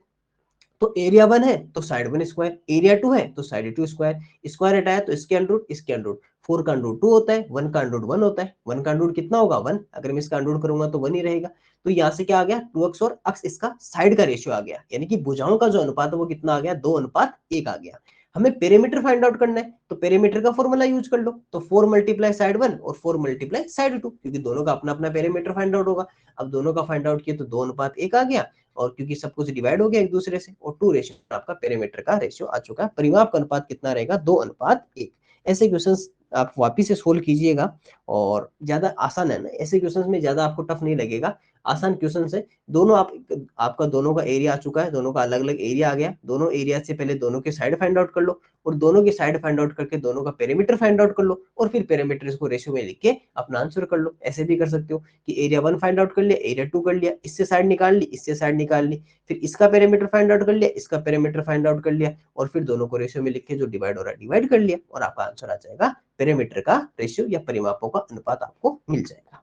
तो एरिया 1 है तो साइड 1 स्क्वायर, एरिया 2 है तो साइड 2 स्क्वायर। स्क्वायर हटाया तो इसके अंडर इसके अंडर, 4 का अंडर 2 होता है, 1 का अंडर 1 होता है। 1 का अंडर कितना होगा, 1। अगर मैं इसका अंडर करूंगा तो 1 ही रहेगा। तो यहाँ से क्या आ गया, 2x और x इसका साइड का रेशियो आ गया, यानी कि भुजाओं का जो अनुपात है वो कितना आ गया, 2:1 आ गया। हमें पेरीमीटर फाइंड आउट करना है, तो पेरीमीटर का फॉर्मूला यूज कर लो, तो 4 मल्टीप्लाई साइड 1 और 4 मल्टीप्लाई साइड 2, क्योंकि दोनों का अपना अपना पेरीमीटर फाइंड आउट होगा। अब दोनों का फाइंड आउट किया तो 2:1 आ गया, और क्योंकि सब कुछ डिवाइड हो गया एक दूसरे से, और 2 रेशियो आपका पेरीमीटर का रेशियो आ चुका है। परिमाप का अनुपात कितना रहेगा, 2:1। ऐसे क्वेश्चंस आप वापिस से सोल्व कीजिएगा, और ज्यादा आसान है ना, ऐसे क्वेश्चंस में ज्यादा आपको टफ नहीं लगेगा, आसान क्वेश्चन है। दोनों आपका दोनों का एरिया आ चुका है, दोनों का अलग अलग एरिया आ गया। दोनों एरिया से पहले दोनों के साइड फाइंड आउट कर लो, और दोनों की साइड फाइंड आउट करके दोनों का पेरीमीटर फाइंड आउट कर लो, और फिर पेरीमीटर को रेशियो में लिख के अपना आंसर कर लो। ऐसे भी कर सकते हो कि एरिया 1 फाइंड आउट कर लिया, एरिया 2 कर लिया, इससे साइड निकाल ली, इससे साइड निकाल ली, फिर इसका पेरीमीटर फाइंड आउट कर लिया, इसका पेरीमीटर फाइंड आउट कर लिया, और फिर दोनों को रेशियो में लिख के जो डिवाइड हो रहा है डिवाइड कर लिया, और आपका आंसर आ जाएगा, पेरीमीटर का रेशियो या परिमापों का अनुपात आपको मिल जाएगा।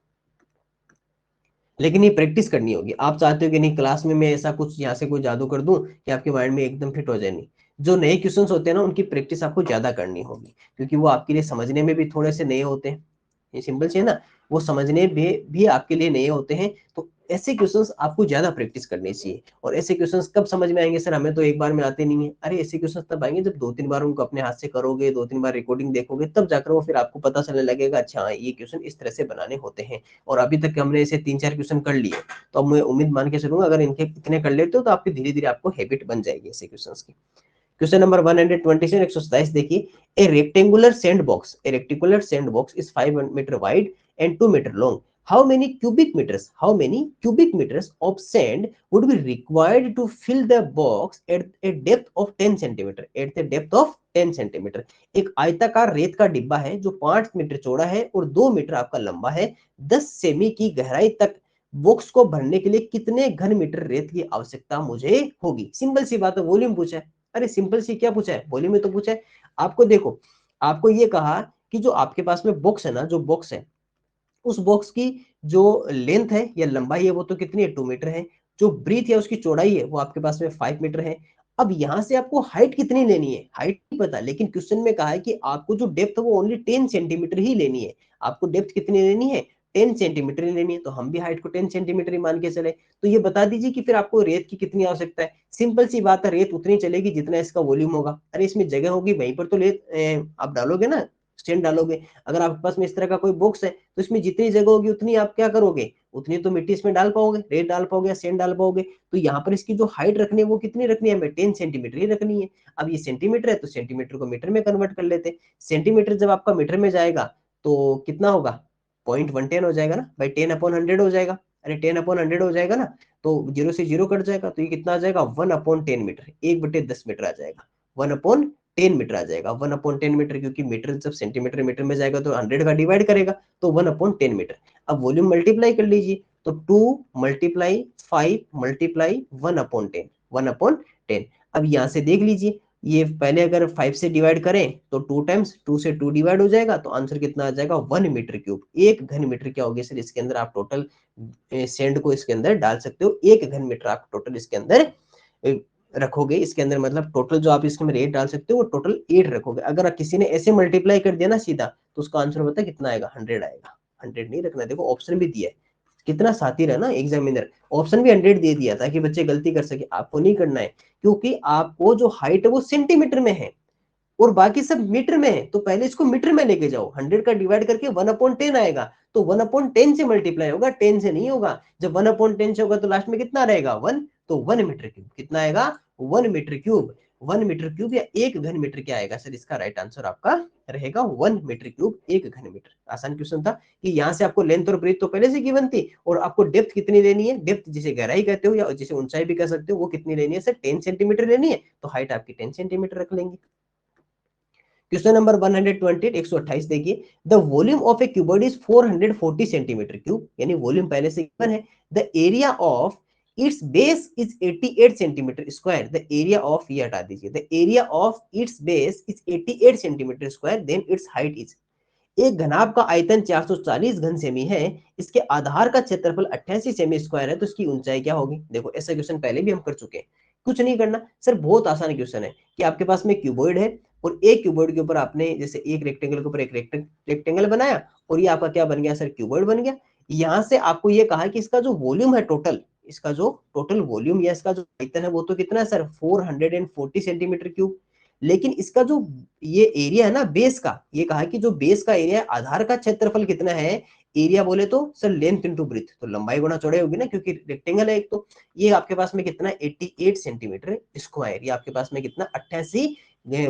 लेकिन ये प्रैक्टिस करनी होगी। आप चाहते हो कि नहीं क्लास में मैं ऐसा कुछ यहाँ से कोई जादू कर दूं कि आपके माइंड में एकदम फिट हो जाए, नहीं। जो नए क्वेश्चंस होते हैं ना, उनकी प्रैक्टिस आपको ज्यादा करनी होगी, क्योंकि वो आपके लिए समझने में भी थोड़े से नए होते हैं। ये सिंपल से है ना, वो समझने भी आपके लिए नए होते हैं। तो ऐसे क्वेश्चंस आपको ज्यादा प्रैक्टिस करनी चाहिए। और ऐसे क्वेश्चंस कब समझ में आएंगे, सर हमें तो एक बार में आते नहीं है। अरे ऐसे क्वेश्चंस तब आएंगे जब 2-3 बार उनको अपने हाथ से करोगे, 2-3 बार रिकॉर्डिंग देखोगे, तब जाकर वो फिर आपको पता चलने लगेगा, अच्छा हाँ ये क्वेश्चन इस तरह से बनाने होते हैं। और अभी तक हमने ऐसे 3-4 क्वेश्चन कर लिए, तो अब मैं उम्मीद मान के चलूंगा अगर इनके इतने कर लेते हो तो आपकी धीरे धीरे आपको हैबिट बन जाएगी ऐसे क्वेश्चंस की। क्वेश्चन नंबर 127 127 देखिए, a rectangular sand box is 5 metre wide and 2 metre long, how many cubic metres of sand would be required to fill the box at a depth of 10 centimetre, at the depth of 10 centimetre. एक आयताकार रेत का डिब्बा है जो 5 metre चौड़ा है और 2 मीटर आपका लंबा है, 10 सेमी की गहराई तक बॉक्स को भरने के लिए कितने घन मीटर रेत की आवश्यकता मुझे होगी। सिंपल सी बात है, वॉल्यूम पूछा है। अरे सिंपल सी क्या पूछा है, वॉल्यूम में तो पूछा है। आपको देखो, आपको ये कहा कि जो आपके पास में बॉक्स है ना, जो बॉक्स है उस बॉक्स की जो लेंथ है या लंबाई है वो तो कितनी है, 2 मीटर है। जो ब्रीथ है उसकी चौड़ाई है वो आपके पास में 5 मीटर है। अब यहां से आपको हाइट कितनी लेनी है, हाइट नहीं पता, लेकिन क्वेश्चन में कहा है कि आपको जो डेप्थ है वो ओनली 10 सेंटीमीटर ही लेनी है। आपको डेप्थ कितनी लेनी है, 10 सेंटीमीटर ही लेनी है। तो हम भी हाइट को 10 सेंटीमीटर ही मान के चले। तो ये बता दीजिए कि फिर आपको रेत की कितनी आवश्यकता है। सिंपल सी बात है, रेत उतनी चलेगी जितना इसका वॉल्यूम होगा। अरे इसमें जगह होगी वहीं पर तो रेत आप डालोगे ना, स्टैंड डालोगे। अगर आपके पास में इस तरह का कोई बॉक्स है तो इसमें जितनी जगह होगी उतनी आप क्या करोगे, उतनी तो मिट्टी इसमें डाल पाओगे, रेत डाल पाओगे या सेंड डाल पाओगे। तो यहाँ पर इसकी जो हाइट रखनी है वो कितनी रखनी है, हमें 10 सेंटीमीटर ही रखनी है। अब ये सेंटीमीटर है तो सेंटीमीटर को मीटर में कन्वर्ट कर लेते हैं। सेंटीमीटर जब आपका मीटर में जाएगा तो कितना होगा, 0.110 हो जाएगा ना भाई, 10/100 हो जाएगा। अरे 10/100 हो जाएगा ना, तो 0 से 0 कट जाएगा, तो ये कितना आ जाएगा, 1/10 मीटर, 1/10 मीटर आ जाएगा। 1/10 मीटर आ जाएगा, 1/10 मीटर, क्योंकि मीटर जब सेंटीमीटर मीटर में जाएगा तो 100 का डिवाइड करेगा, तो 1/10 मीटर। अब वॉल्यूम मल्टीप्लाई कर लीजिए, तो 2 मल्टीप्लाई 5 मल्टीप्लाई 1/10, 1/10। अब यहाँ से देख लीजिए, ये पहले अगर 5 से डिवाइड करें तो 2 टाइम्स 2 से 2 डिवाइड हो जाएगा, तो आंसर कितना आ जाएगा, 1 मीटर क्यूब। एक घन मीटर क्या होगी सर, इसके अंदर आप टोटल सेंड को इसके अंदर डाल सकते हो। 1 घन मीटर आप टोटल इसके अंदर रखोगे, इसके अंदर मतलब टोटल जो आप इसके में रेट डाल सकते हो वो टोटल 8 रखोगे। अगर किसी ने ऐसे मल्टीप्लाई कर दिया ना सीधा, तो उसका आंसर पता है कितना आएगा, 100 आएगा। 100 नहीं रखना, देखो ऑप्शन भी दिया है, कितना शातिर है ना एग्जामिनर, ऑप्शन भी 100 दे दिया ताकि बच्चे गलती कर सके। आपको नहीं करना है, क्योंकि आपको जो हाइट है वो सेंटीमीटर में है और बाकी सब मीटर में है, तो पहले इसको मीटर में लेके जाओ। 100 का डिवाइड करके 1/10 आएगा, तो 1/10 से मल्टीप्लाई होगा, 10 से नहीं होगा। जब 1/10 से होगा तो लास्ट में कितना रहेगा, 1, तो 1 मीटर क्यूब कितना आएगा, 1 मीटर क्यूब। 1 मीटर क्यूब या 1 घन मीटर क्या आएगा सर, इसका राइट आंसर आपका रहेगा 1 मीटर क्यूब, 1 घन मीटर। आसान क्वेश्चन था कि यहाँ से आपको लेंथ और ब्रीथ तो पहले से गिवन थी, और आपको डेप्थ कितनी लेनी है, डेप्थ जिसे गहराई कहते हो या जिसे ऊंचाई भी कह सकते हो, वो कितनी लेनी है सर, 10 सेंटीमीटर लेनी है। तो हाइट आपकी 10 सेंटीमीटर रख लेंगे। क्वेश्चन नंबर 128, 128 देखिए, the volume of a cuboid is 440 centimetre cube, यानी वॉल्यूम पहले से गिवन है। The area of its base is 88 centimetre square, the area of, ये हटा दीजिए, the area of its base is 88 centimetre square, then its height is. एक घनाभ का आयतन 440 घन सेमी है, इसके आधार का क्षेत्रफल 88 सेमी स्क्वायर है, तो इसकी ऊंचाई क्या होगी। देखो ऐसा क्वेश्चन पहले भी हम कर चुके हैं, कुछ नहीं करना सर, बहुत आसान क्वेश्चन है कि आपके पास में क्यूबॉइड है और एक क्यूबॉइड के ऊपर आपने जैसे एक रेक्टेंगल के ऊपर एक रेक्टेंगल बनाया और ये आपका क्या बन गया सर, क्यूबॉइड बन गया। यहां से आपको ये कहा कि इसका जो वॉल्यूम है टोटल, इसका जो टोटल वॉल्यूम या इसका जो आयतन है वो तो कितना है सर, 440 सेंटीमीटर क्यूब। लेकिन इसका जो ये एरिया है ना बेस का, ये कहा कि जो बेस का एरिया आधार का क्षेत्रफल कितना है, एरिया बोले तो सर लेंथ इंटू ब्रीथ, तो लंबाई गुना चौड़ाई होगी ना, क्योंकि रेक्टेंगल है एक, तो ये आपके पास में कितना है, 88 सेंटीमीटर स्क्वायर, ये आपके पास में कितना, 88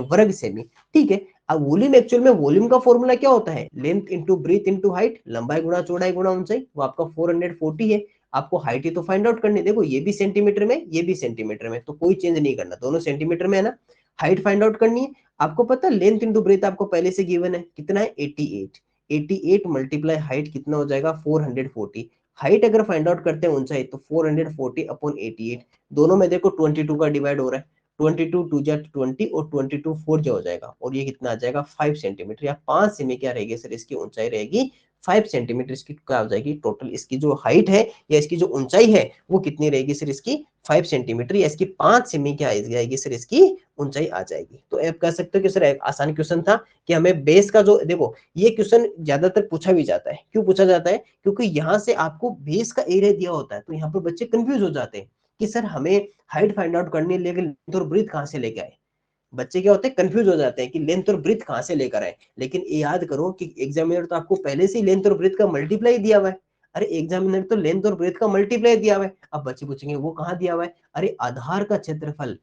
वर्ग सेमी। ठीक है, अब वॉल्यूम, एक्चुअल में वॉल्यूम का फॉर्मूला क्या होता है, length into breadth into height, लंबाई गुना चौड़ाई गुना ऊंचाई, वो आपका 440 है। आपको हाइट ही तो फाइंड आउट करनी है, देखो ये भी सेंटीमीटर में ये भी सेंटीमीटर में, तो कोई चेंज नहीं करना, दोनों सेंटीमीटर में है ना। हाइट फाइंड आउट करनी है, आपको पता है लेंथ इंटू ब्रेथ आपको पहले से गिवन है, कितना है 88, 88 मल्टीप्लाई हाइट कितना हो जाएगा 440। हाइट अगर फाइंड आउट करते हैं ऊंचाई, तो 440 अपॉन 88, दोनों में देखो 22 का डिवाइड हो रहा है, 22 टू जा 20 और 22 4 जा हो जाएगा, और ये कितना आ जाएगा 5 सेंटीमीटर या 5 सेमी क्या रहेगी सर, इसकी ऊंचाई रहेगी 5 सेंटीमीटर। इसकी क्या हो जाएगी टोटल, इसकी जो हाइट है या इसकी जो ऊंचाई है वो कितनी रहेगी सर, इसकी 5 सेंटीमीटर या इसकी 5 सेमी क्या आ जाएगी सर, इसकी ऊंचाई आ जाएगी। तो आप कह सकते हो कि सर एक आसान क्वेश्चन था कि हमें बेस का जो, देखो ये क्वेश्चन ज्यादातर पूछा भी जाता है, क्यों पूछा जाता है, क्योंकि यहाँ से आपको बेस का एरिया दिया होता है, तो यहाँ पर बच्चे कंफ्यूज हो जाते हैं कि सर हमें हाइट फाइंड आउट करनी है लेकिन लेंथ और ब्रीथ कहाँ से लेके आए। बच्चे क्या होते हैं, कंफ्यूज हो जाते हैं कि लेंथ और ब्रीथ कहाँ से लेकर आए। लेकिन ये याद करो कि एग्जामिनर तो आपको पहले से ही लेंथ और ब्रीथ का मल्टीप्लाई दिया हुआ है। अरे एग्जामिनर तो लेंथ और ब्रीथ का मल्टीप्लाई दिया हुआ है। अब बच्चे पूछेंगे वो कहाँ दिया हुआ है, अरे आधार का क्षेत्रफल,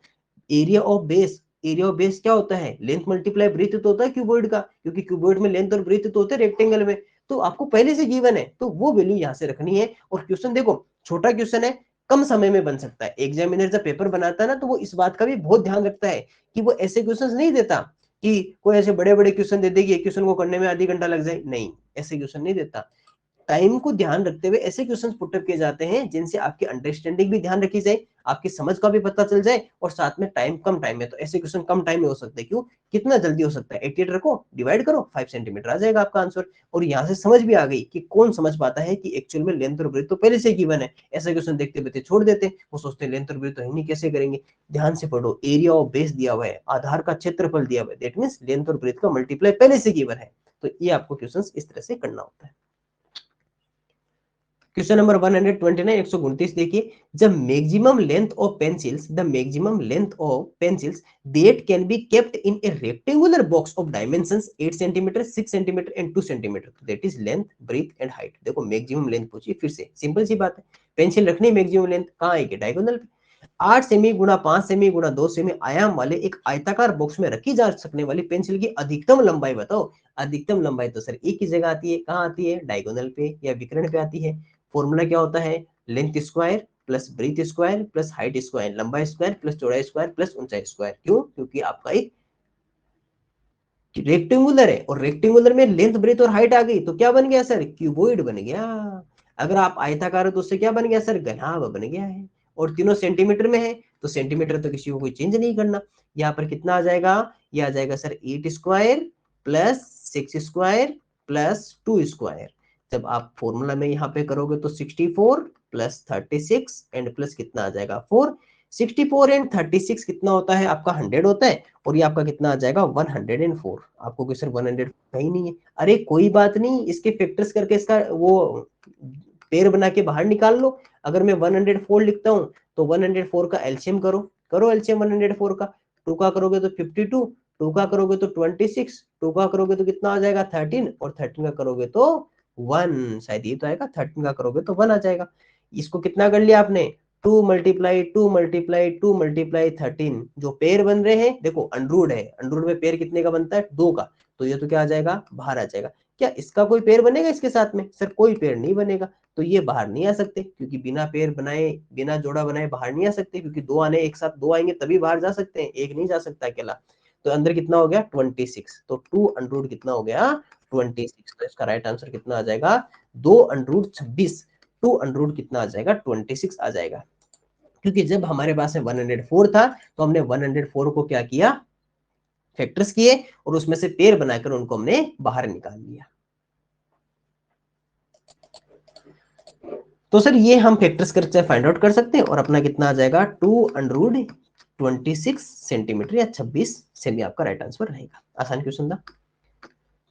area of base, area of base क्या होता है, लेंथ मल्टीप्लाई ब्रीथ तो होता है क्यूबॉइड का, क्योंकि क्यूबॉइड में लेंथ और ब्रीथ तो होते हैं रेक्टेंगल में। तो आपको पहले से गिवन है, तो वो वैल्यू यहाँ से रखनी है। और क्वेश्चन देखो छोटा क्वेश्चन है, कम समय में बन सकता है। एग्जामिनर जब पेपर बनाता है ना, तो वो इस बात का भी बहुत ध्यान रखता है कि वो ऐसे क्वेश्चन नहीं देता कि कोई ऐसे बड़े बड़े क्वेश्चन दे देगी, एक क्वेश्चन को करने में आधी घंटा लग जाए, नहीं, ऐसे क्वेश्चन नहीं देता। टाइम को ध्यान रखते हुए ऐसे क्वेश्चंस पुटअप किए जाते हैं जिनसे आपकी अंडरस्टैंडिंग भी ध्यान रखी जाए, आपकी समझ का भी पता चल जाए, और साथ में टाइम कम टाइम में। तो ऐसे क्वेश्चन कम टाइम में हो सकते हैं। क्यों? कितना जल्दी हो सकता है, 88 रखो, डिवाइड करो, 5 सेंटीमीटर आ जाएगा आपका आंसर। और यहाँ से समझ भी आ गई कि कौन समझ पाता है कि एक्चुअल में लेंथ और ब्रेथ तो पहले से गिवन है। ऐसा क्वेश्चन देखते देखते छोड़ देते, वो सोचते हैं लेंथ और ब्रेथ तो है नहीं, कैसे करेंगे। ध्यान से पढ़ो, एरिया ऑफ बेस दिया हुआ है, आधार का क्षेत्रफल दिया हुआ है, दैट मींस लेंथ और ब्रेथ का मल्टीप्लाई पहले से गिवन है। तो ये आपको क्वेश्चन इस तरह से करना होता है। क्वेश्चन नंबर 129, 129 देखिए, जब maximum length of pencils, the maximum length of pencils that can be kept in a rectangular box of dimensions 8 centimetre, 6 centimetre and 2 centimetre, that is length, breadth and height. देखो maximum length पूछिए, फिर से simple सी बात है, pencil रखनी maximum length कहाँ आएगी, diagonal पे। 8 सेमी गुणा 5 सेमी गुणा 2 सेमी आयाम वाले एक आयताकार बॉक्स में रखी जा सकने वाली पेंसिल की अधिकतम लंबाई बताओ। अधिकतम लंबाई तो सर एक ही जगह आती है, कहाँ आती है, डायगोनल पे या विकर्ण पे आती है। फॉर्मूला क्या होता है, length square plus breadth square plus height square, लंबाई स्क्वायर प्लस चौड़ाई स्क्वायर प्लस ऊंचाई स्क्वायर। क्यों? क्योंकि आपका एक रेक्टेंगुलर है, और रेक्टेंगुलर में लेंथ ब्रेथ और हाइट आ गई तो क्या बन गया सर, क्यूबॉइड बन गया। अगर आप आयताकार हो तो उससे क्या बन गया सर, घनाभ बन गया है। और तीनों सेंटीमीटर में है, तो सेंटीमीटर तो किसी को कोई चेंज नहीं करना। यहाँ पर कितना आ जाएगा, ये आ जाएगा sir 8 square plus 6 square plus 2 square. जब आप फॉर्मूला में यहाँ पे करोगे तो 64 प्लस 36 एंड प्लस कितना आ जाएगा 4। 64 एंड 36 कितना होता है आपका, 100 होता है। और ये आपका कितना आ जाएगा 104। आपको कोई सर 100 कहीं नहीं है, अरे कोई बात नहीं, इसके फैक्टर्स करके इसका वो पेयर बना के बाहर निकाल लो। अगर मैं 104 लिखता हूँ तो 104 का एलसीएम करो, करो एलसीएम 104 का। 2 का करोगे तो 52, 2 का करोगे तो 26, 2 का करोगे तो कितना आ जाएगा 13, और 13 का करोगे तो 1, शायद ये तो आएगा, 13 का करोगे तो 1 आ जाएगा। इसको कितना कर लिया आपने, 2 मल्टीप्लाई 2 मल्टीप्लाई 2 मल्टीप्लाई 13। जो पेयर बन रहे हैं देखो अनरूड है, अनरूड में पेयर कितने का बनता है, 2 का, तो ये तो क्या आ जाएगा, बाहर आ जाएगा। क्या इसका कोई पेयर बनेगा इसके साथ में, सर कोई पेयर नहीं बनेगा, तो ये बाहर नहीं आ सकते, क्योंकि बिना पेयर बनाए बिना जोड़ा बनाए बाहर नहीं आ सकते, क्योंकि दो आने एक साथ, दो आएंगे तभी बाहर जा सकते हैं, एक नहीं जा सकता अकेला। तो अंदर कितना हो गया 26, तो 2 अनरूड कितना हो गया 26। तो इसका राइट आंसर कितना आ जाएगा, 2 अनरूड 26, 2 अनरूड कितना आ जाएगा 26 आ जाएगा। क्योंकि जब हमारे पास में 104 था तो हमने 104 को क्या किया, फैक्टर्स किए, और उसमें से पेयर बनाकर उनको हमने बाहर निकाल लिया। तो सर ये हम फैक्टर्स करके फाइंड आउट कर सकते हैं, और अपना कितना आ जाएगा 2 अंडर रूट 26 सेंटीमीटर या 26 सेमी आपका राइट आंसर रहेगा। आसान क्वेश्चन था।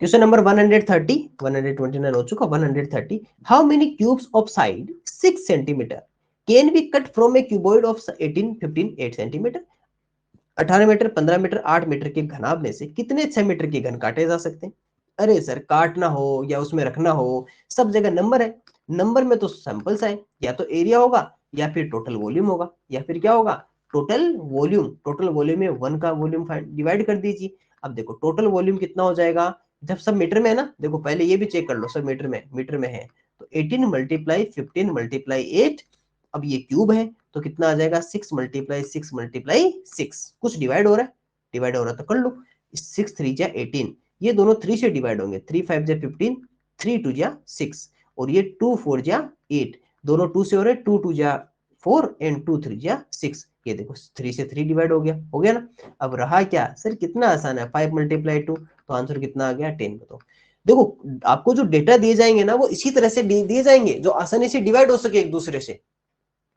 क्वेश्चन नंबर 130, 129 हो चुका, 130, how many cubes of side 6 centimetre can be cut from a cuboid of 18, 15, 8 centimetre. 18 metre, 15 metre, 8 metre के घनाभ में से कितने 6 मीटर के घन काटे जा सकते हैं। अरे सर काटना हो या उसमें रखना हो, सब जगह नंबर है। नंबर में तो सैंपल्स है, या तो एरिया होगा या फिर टोटल वॉल्यूम होगा, या फिर क्या होगा, टोटल वॉल्यूम। टोटल वॉल्यूम में 1 का वॉल्यूम डिवाइड कर दीजिए। अब देखो टोटल वॉल्यूम कितना हो जाएगा, जब सब मीटर में है ना, देखो पहले ये भी चेक कर लो, सब मीटर में है, तो 18 मल्टीप्लाई 15 मल्टीप्लाई 8। अब ये क्यूब है तो कितना आ जाएगा 6 मल्टीप्लाई 6 मल्टीप्लाई 6। कुछ डिवाइड हो रहा है, डिवाइड हो रहा है तो कर लो। 6 3 जा 18, ये दोनों 3 से डिवाइड होंगे, 3 5 जा 15, 3 2 जा 6, और ये 2 4 जा 8, दोनों 2 से हो रहे, 2 2 जा 4 एंड 2 3 जा 6। ये देखो 3 से 3 डिवाइड हो गया ना। अब रहा क्या सर, कितना आसान है, 5 मल्टीप्लाई 2, तो आंसर कितना आ गया 10। बताओ, देखो आपको जो डेटा दिए जाएंगे ना वो इसी तरह से दिए जाएंगे जो आसानी से डिवाइड हो सके एक दूसरे से,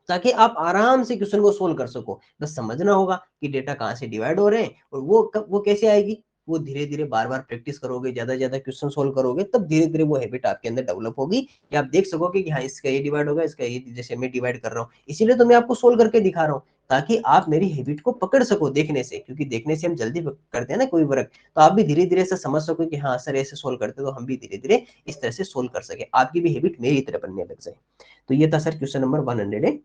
ताकि आप आराम से क्वेश्चन को सोल्व कर सको। बस समझना होगा कि डेटा कहाँ से डिवाइड हो रहे हैं, और वो कैसे आएगी, वो धीरे धीरे बार बार प्रैक्टिस करोगे, ज्यादा ज्यादा क्वेश्चन सोल्व करोगे, तब धीरे धीरे वो हैबिट आपके अंदर डेवलप होगी कि आप देख सकोगे कि हाँ इसका ये डिवाइड होगा, इसका ये, जैसे मैं डिवाइड कर रहा हूँ, इसीलिए तो मैं आपको सोल्व करके दिखा रहा हूँ, ताकि आप मेरी हैबिट को पकड़ सको देखने से, क्योंकि देखने से हम जल्दी करते हैं ना कोई वर्क, तो आप भी धीरे धीरे से समझ सको कि हाँ सर ऐसे सोल्व करते, तो हम भी धीरे धीरे इस तरह से सोल्व कर सके, आपकी भी हैबिट मेरी तरह बनने लग जाए। तो ये था sir question number 130।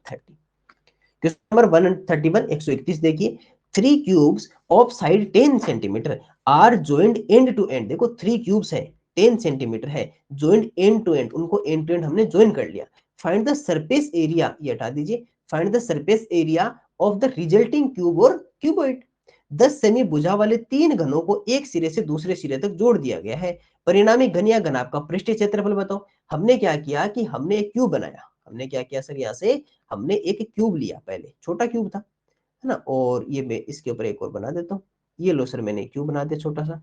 Question number 131, 131 देखिए, 3 cubes of side 10 centimetre are joined end to end. देखो 3 क्यूब्स है, 10 सेंटीमीटर है, ज्वाइंट एंड टू एंड, उनको एंड टू एंड हमने ज्वाइन कर लिया। फाइंड द सरफेस एरिया, ये हटा दीजिए, find the surface area of the resulting cube और क्यूबॉइड। 10 सेमी भुजा वाले 3 घनों को एक सिरे से दूसरे सिरे तक जोड़ दिया गया है। परिणामी घन या घनाभ का पृष्ठीय क्षेत्रफल बताओ। हमने क्या किया कि हमने एक क्यूब बनाया। हमने क्या किया सर, यहाँ से हमने एक क्यूब लिया, पहले छोटा क्यूब था, है ना, और ये मैं इसके ऊपर एक और बना देता हूँ। ये लो सर, मैंने क्यूब बना दिया छोटा सा।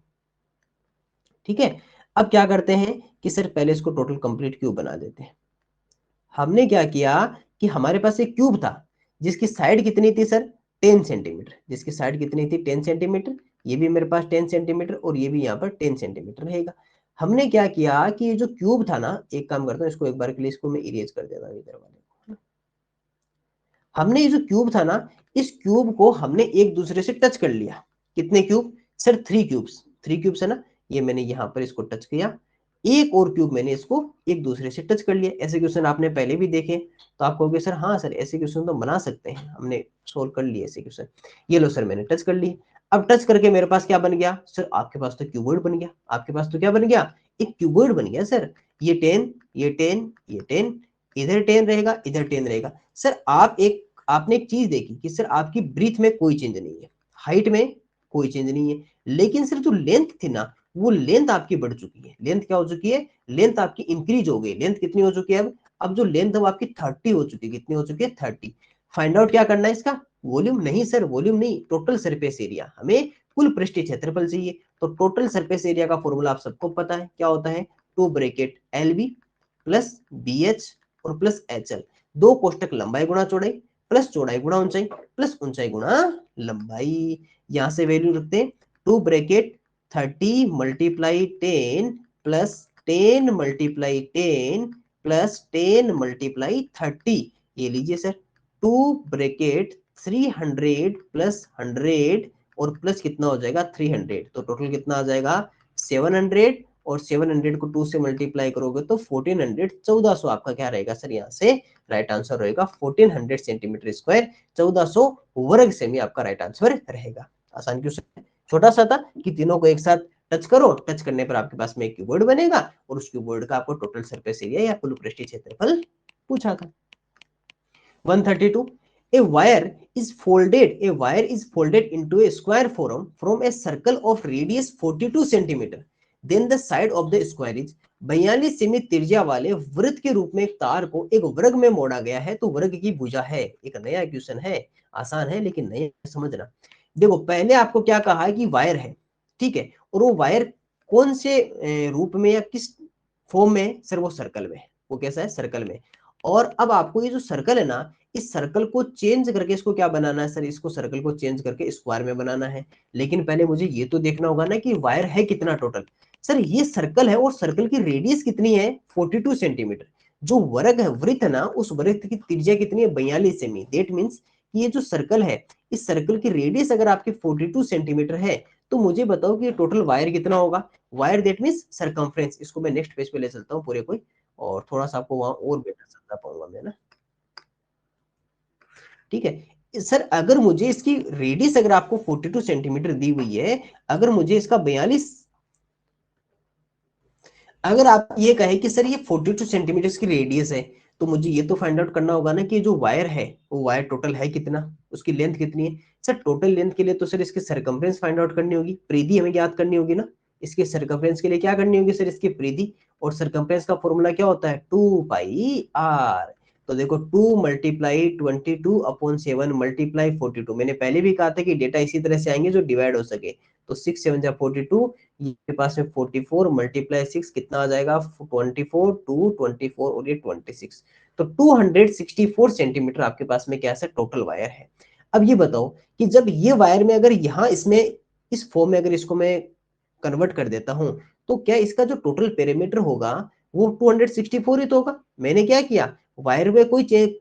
ठीक है, अब क्या करते हैं कि सर पहले इसको टोटल कंप्लीट क्यूब बना देते हैं। हमने क्या किया कि हमारे पास एक क्यूब था जिसकी साइड कितनी थी सर, 10 सेंटीमीटर। जिसकी साइड कितनी थी, 10 सेंटीमीटर। ये भी मेरे पास 10 सेंटीमीटर और ये भी यहाँ पर 10 सेंटीमीटर रहेगा। हमने क्या किया कि ये जो क्यूब था ना, एक काम करता हूँ, इसको एक बार के लिए इसको मैं इरेज कर देता हूँ इधर वाले को। हमने ये जो क्यूब था ना, इस क्यूब को हमने एक दूसरे से टच कर लिया। कितने क्यूब सर, 3 क्यूब्स। 3 क्यूब्स है ना, ये मैंने यहाँ पर इसको टच किया। एक और क्यूब मैंने इसको एक दूसरे से टच कर लिया। ऐसे क्वेश्चन आपने पहले भी देखे, तो आप कहोगे सर हाँ सर ऐसे क्वेश्चन तो बना सकते हैं, हमने सोल्व कर लिए ऐसे क्वेश्चन। ये लो सर, मैंने टच कर लिए। अब टच करके मेरे पास क्या बन गया सर, आपके पास तो क्यूबॉइड बन गया। आपके पास तो क्या बन गया, एक क्यूबॉइड बन गया सर। ये 10, ये 10, ये 10, इधर 10 रहेगा, इधर 10 रहेगा। सर आपने एक चीज देखी कि सर आपकी ब्रीथ में कोई चेंज नहीं है, हाइट में कोई चेंज नहीं है, लेकिन सर जो लेंथ थी ना, वो लेंथ आपकी बढ़ चुकी है। लेंथ क्या हो चुकी है, लेंथ आपकी इंक्रीज हो गई। लेंथ कितनी हो चुकी है अब जो लेंथ है वो आपकी 30 हो चुकी है। कितनी हो चुकी है, 30। फाइंड आउट क्या करना है इसका, वॉल्यूम नहीं सर, वॉल्यूम नहीं, टोटल सरफेस एरिया। हमें कुल पृष्ठीय क्षेत्रफल चाहिए। तो टोटल सरफेस एरिया का फॉर्मूला आप सबको पता है, क्या होता है, 2 ब्रैकेट LB प्लस BH और प्लस HL, 2 कोष्टक लंबाई गुणा चौड़ाई प्लस चौड़ाई गुणा ऊंचाई प्लस ऊंचाई गुणा लंबाई। यहां से वैल्यू रखते हैं, 2 bracket 30 multiply 10 plus 10 multiply 10 plus 10 multiply 30। ये लीजिए सर, 2 ब्रैकेट 300 प्लस 100 और प्लस कितना हो जाएगा 300, तो टोटल कितना आ जाएगा 700। और 700 को 2 से मल्टीप्लाई करोगे तो 1400, 1400 आपका क्या रहेगा सर, यहाँ से राइट आंसर रहेगा 1400 सेंटीमीटर स्क्वायर, 1400 वर्ग सेमी आपका राइट आंसर रहेगा। आसान क्वेश्चन, छोटा सा था कि तीनों को एक साथ टच करो, टच करने पर आपके पास में एक क्यूबॉइड बनेगा और उस क्यूबॉइड का आपको टोटल सरफेस एरिया या कुल पृष्ठीय क्षेत्रफल पूछा था। 132, a wire is folded into a square form from a circle of radius 42 centimeter, then the side of the square is 42 semi त्रिज्या वाले वृत्त के रूप में एक तार को एक वर्ग में मोड़ा गया है, तो वर्ग की भुजा है। एक नया क्वेश्चन है, आसान है लेकिन नया समझना। देखो पहले आपको क्या कहा है कि वायर है, ठीक है, और वो वायर कौन से रूप में या किस फॉर्म में, सर वो सर्कल में। वो कैसा है, सर्कल में। और अब आपको ये जो सर्कल है ना, इस सर्कल को चेंज करके इसको क्या बनाना है सर, इसको सर्कल को चेंज करके स्क्वायर में बनाना है। लेकिन पहले मुझे ये तो देखना होगा ना कि वायर है कितना टोटल। सर ये सर्कल है और सर्कल की रेडियस कितनी है, 42 सेंटीमीटर। जो वर्ग है, वृत्त है ना, उस वृत्त की त्रिज्या कितनी है, 42 सेमी। दैट मीन्स ये जो सर्कल है, इस सर्कल की रेडियस अगर आपकी 42 सेंटीमीटर है, तो मुझे बताओ कि टोटल वायर कितना होगा। Wire that means circumference. इसको मैं नेक्स्ट पेज पे ले चलता हूँ पूरे को, और थोड़ा सा आपको वहां और बेटर समझा पाऊंगा मैं ना। ठीक है सर, अगर मुझे इसकी रेडियस अगर आपको 42 सेंटीमीटर दी हुई है, अगर मुझे इसका 42, अगर आप ये कहें कि सर ये 42 सेंटीमीटर की रेडियस है, तो मुझे ये तो फाइंड आउट करना होगा ना कि जो वायर है वो वायर टोटल है कितना, उसकी लेंथ कितनी है। सर टोटल लेंथ के लिए तो सर इसकी सरकमफ्रेंस फाइंड आउट करनी होगी, परिधि हमें याद करनी होगी ना। इसके सरकमफ्रेंस के लिए क्या करनी होगी सर, इसकी परिधि। और सरकमफ्रेंस का फॉर्मूला क्या होता है, 2πr। तो देखो 2 मल्टीप्लाई 22/7 मल्टीप्लाई 42। मैंने पहले भी कहा था कि डेटा इसी तरह से आएंगे जो डिवाइड हो सके। तो 6 7 42, ये पास में 44 मल्टीप्लाई 6 कितना आ जाएगा, 24, 2 24 और ये 26। तो 264 सेंटीमीटर आपके पास में क्या है, टोटल वायर है। अब ये बताओ कि जब ये वायर में अगर यहाँ इसमें इस फॉर्म में अगर इसको मैं कन्वर्ट कर देता हूं, तो क्या इसका जो टोटल पेरीमीटर होगा वो 264 ही तो होगा। मैंने क्या किया, वायर में कोई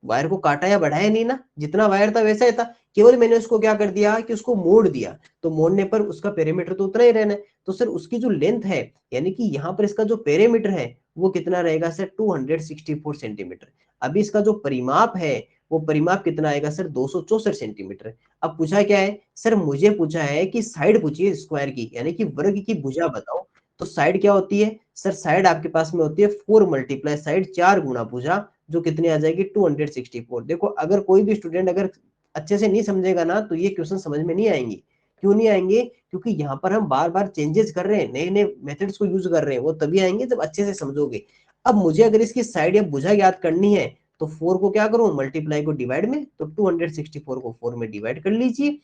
वायर को काटा या बढ़ाया नहीं ना, जितना वायर था वैसा ही था, केवल मैंने उसको क्या कर दिया कि उसको मोड़ दिया। तो मोड़ने पर उसका पेरीमीटर तो उतना ही रहना है। तो सर उसकी जो लेंथ है, यानी कि यहाँ पर इसका जो पेरीमीटर है वो कितना रहेगा सर, 264 सेंटीमीटर। अभी इसका जो परिमाप है वो परिमाप कितना आएगा सर, 264 सेंटीमीटर। अब पूछा क्या है सर, मुझे पूछा है कि साइड पूछिए स्क्वायर की, यानी कि वर्ग की भुजा बताओ। तो साइड क्या होती है सर, साइड आपके पास में होती है 4 मल्टीप्लाई साइड, 4 गुना भुजा, जो कितनी आ जाएगी 264। देखो अगर कोई भी स्टूडेंट अगर अच्छे से नहीं समझेगा ना तो ये क्वेश्चन समझ में नहीं आएंगे। क्यों नहीं आएंगे? क्योंकि यहाँ पर हम बार बार चेंजेस कर रहे हैं, नए नए मेथड्स को यूज कर रहे हैं, वो तभी आएंगे जब अच्छे से समझोगे। अब मुझे अगर इसकी साइड या भुजा याद करनी है तो 4 को क्या करूं, मल्टीप्लाई को डिवाइड में, तो 264 को 4 में डिवाइड कर लीजिए।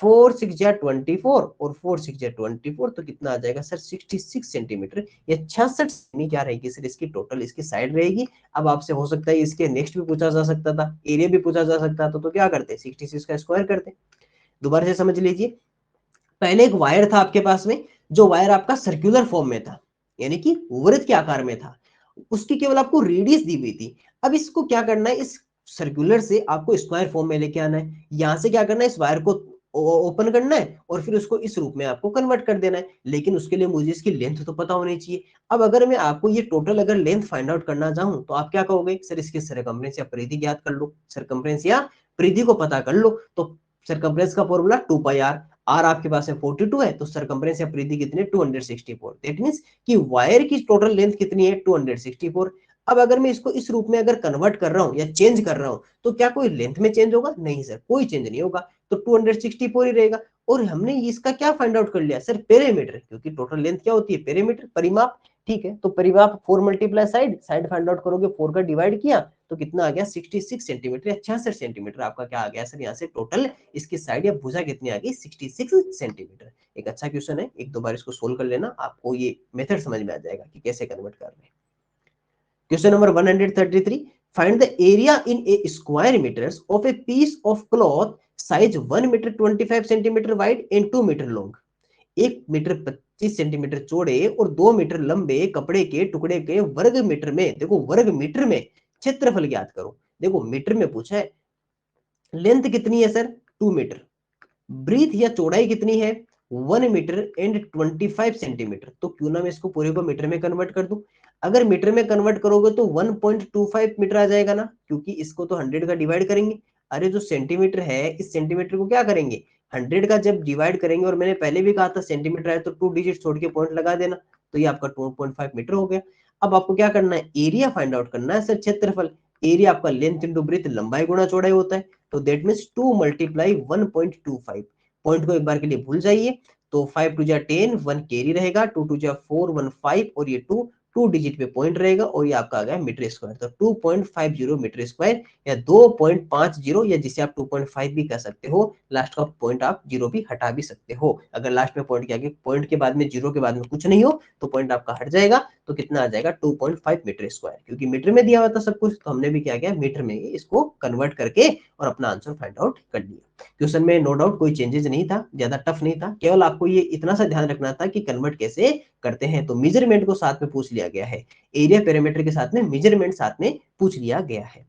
4 6 जा 24 और 4 6 जा 24, तो कितना आ जाएगा सर 66 सेंटीमीटर या 66 सेमी क्या रहेगी सर इसकी टोटल इसकी साइड रहेगी। अब आपसे हो सकता है इसके नेक्स्ट भी पूछा जा सकता था, एरिया भी पूछा जा सकता था, तो क्या करते 66 का स्क्वायर करते। दोबारा से समझ लीजिए, पहले एक वायर था आपके पास में, जो वायर आपका सर्कुलर फॉर्म में था, यानी कि वृत्त के आकार में था, उसकी केवल आपको रेडियस दी हुई थी। अब इसको क्या करना है, इस सर्कुलर से आपको स्क्वायर फॉर्म में लेके आना है। यहां से क्या करना है, इस वायर को ओपन करना है और फिर उसको इस रूप में आपको कन्वर्ट कर देना है, लेकिन उसके लिए मुझे इसकी लेंथ तो पता होनी चाहिए। अब अगर मैं आपको ये टोटल अगर लेंथ फाइंड आउट करना चाहूं तो आप क्या कहोगे, सर इसकी सरकमफ्रेंस या परिधि ज्ञात कर लो, सरकमफ्रेंस या परिधि को पता कर लो। तो सरकमफ्रेंस का फॉर्मूला 2 पाई आर आपके पास में 42 है, तो सरकमफ्रेंस या परिधि कितनी है 264। दैट मींस कि वायर की टोटल लेंथ कितनी है 264। अब अगर मैं इसको इस रूप में अगर कन्वर्ट कर रहा हूं या चेंज कर रहा हूं तो क्या कोई लेंथ में चेंज होगा? नहीं सर, कोई चेंज नहीं होगा, तो 264 ही रहेगा। और हमने इसका क्या फाइंड आउट कर लिया सर, पेरीमीटर, क्योंकि टोटल लेंथ क्या होती है पेरीमीटर, परिमाप। ठीक है, तो परिमाप 4 multiply side, side find out करोगे 4 का डिवाइड किया तो कितना आ गया 66 सेंटीमीटर या 66 सेंटीमीटर आपका क्या आ गया सर यहाँ से टोटल इसकी साइड या भुजा कितनी आ गई 66 सेंटीमीटर। एक अच्छा क्वेश्चन है, एक दो बार इसको सोल्व कर लेना, आपको ये मेथड समझ में आ जाएगा कि कैसे कन्वर्ट कर रहे हैं। Question number 133, find the area in a square metres of a piece of cloth size 1 metre 25 centimetre wide and 2 metre long. 1 metre 25 centimetre चौड़े और 2 मीटर लंबे कपड़े के टुकड़े के वर्ग मीटर में, देखो वर्ग मीटर में क्षेत्रफल ज्ञात करो। देखो मीटर में पूछा है, लेंथ कितनी है सर 2 मीटर, ब्रीथ या चौड़ाई कितनी है 1 मीटर एंड 25 सेंटीमीटर। तो क्यों ना मैं इसको पूरे को मीटर में कन्वर्ट कर दूं। अगर मीटर में कन्वर्ट करोगे तो 1.25 मीटर आ जाएगा ना, क्योंकि इसको तो 100 का डिवाइड करेंगे। अरे जो सेंटीमीटर है इस सेंटीमीटर को क्या करेंगे 100 का जब डिवाइड करेंगे, और मैंने पहले भी कहा था सेंटीमीटर है तो 2 डिजिट छोड़ के पॉइंट लगा देना, तो ये आपका 2.5 मीटर हो गया। अब आपको क्या करना है, एरिया फाइंड आउट करना है सर, क्षेत्रफल। एरिया आपका लेंथ इंटू ब्रीथ, लंबाई गुणा चौड़ाई होता है, तो दैट मींस 2 मल्टीप्लाई 1.25। पॉइंट को एक बार के लिए भूल जाइए, तो 5 टू जा 10, 1 कैरी रहेगा, 2 टू जा 4, 1 5, और ये 2 डिजिट पे पॉइंट रहेगा, और ये आपका आ गया मीटर स्क्वायर। तो 2.50 मीटर स्क्वायर या 2.50, या जिसे आप 2.5 भी कह सकते हो, लास्ट का पॉइंट आप जीरो भी हटा भी सकते हो। अगर लास्ट में पॉइंट के आगे पॉइंट के बाद में जीरो के बाद में कुछ नहीं हो तो पॉइंट आपका हट जाएगा, तो कितना आ जाएगा 2.5 मीटर स्क्वायर। क्योंकि मीटर में दिया हुआ था सब कुछ, तो हमने भी क्या किया मीटर में इसको कन्वर्ट करके और अपना आंसर फाइंड आउट कर लिया। क्वेश्चन में नो डाउट कोई चेंजेस नहीं था, ज्यादा टफ नहीं था, केवल आपको ये इतना सा ध्यान रखना था कि कन्वर्ट कैसे करते हैं। तो मेजरमेंट को साथ में पूछ लिया गया है, एरिया पैरामीटर के साथ में मेजरमेंट साथ में पूछ लिया गया है।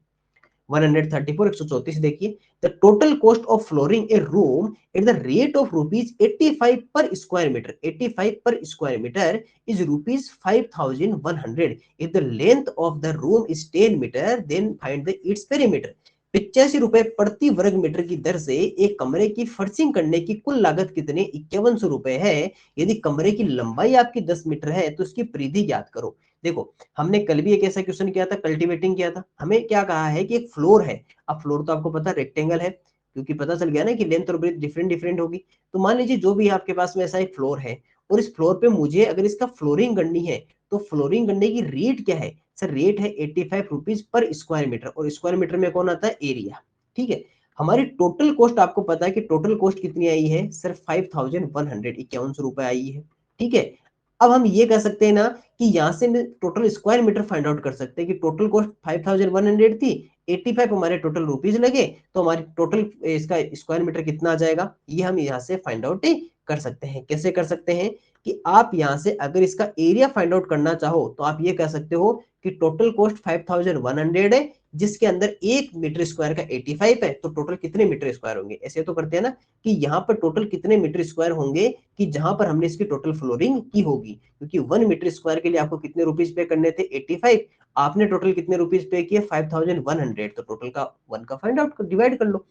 134 134 देखिए, the total cost of flooring a room at the rate of rupees 85 per square metre, 85 per square metre is rupees 5100। If the length of the room is 10 metre then find the its perimeter. 85 रुपए प्रति वर्ग metre की दर से एक कमरे की फर्शिंग करने की कुल लागत कितने 5100 रुपए है। यदि कमरे की लंबाई आपकी 10 मीटर है तो इसकी परिधि ज्ञात करो। देखो हमने कल भी एक ऐसा क्वेश्चन किया था, कल्टीवेटिंग किया था, हमें क्या कहा है कि एक फ्लोर है। अब फ्लोर तो आपको पता रेक्टेंगल है, क्योंकि पता चल गया ना कि लेंथ और ब्रेथ डिफरेंट डिफरेंट होगी। तो मान लीजिए जो भी आपके पास में ऐसा एक फ्लोर है, और इस फ्लोर पे मुझे अगर इसका फ्लोरिंग करनी है, तो फ्लोरिंग करने की रेट क्या है सर, रेट है 85 रुपीज पर स्क्वायर मीटर, और स्क्वायर मीटर में कौन आता है एरिया। ठीक है, हमारी टोटल कॉस्ट आपको पता है कि टोटल कॉस्ट कितनी आई है सर 5100, 5100 रुपए आई है। ठीक है, अब हम ये कह सकते हैं ना कि यहां से total square metre find out कर सकते हैं कि टोटल कॉस्ट 5100 थी, 85 हमारे टोटल रुपीज लगे, तो हमारी टोटल इसका स्क्वायर मीटर कितना आ जाएगा, ये हम यहाँ से फाइंड आउट कर सकते हैं। कैसे कर सकते हैं कि आप यहाँ से अगर इसका एरिया फाइंड आउट करना चाहो तो आप ये कह सकते हो कि टोटल कॉस्ट 5100 है, जिसके अंदर 1 मीटर स्क्वायर का 85 है, तो टोटल कितने मीटर स्क्वायर होंगे। ऐसे तो करते हैं ना कि यहाँ पर टोटल कितने मीटर स्क्वायर होंगे कि जहां पर हमने इसकी टोटल फ्लोरिंग की होगी, क्योंकि 1 मीटर स्क्वायर के लिए आपको कितने रुपीज पे करने थे 85, आपने टोटल कितने रुपीज पे किए 5100, तो टोटल का 1 का फाइंड आउट डिवाइड कर लो,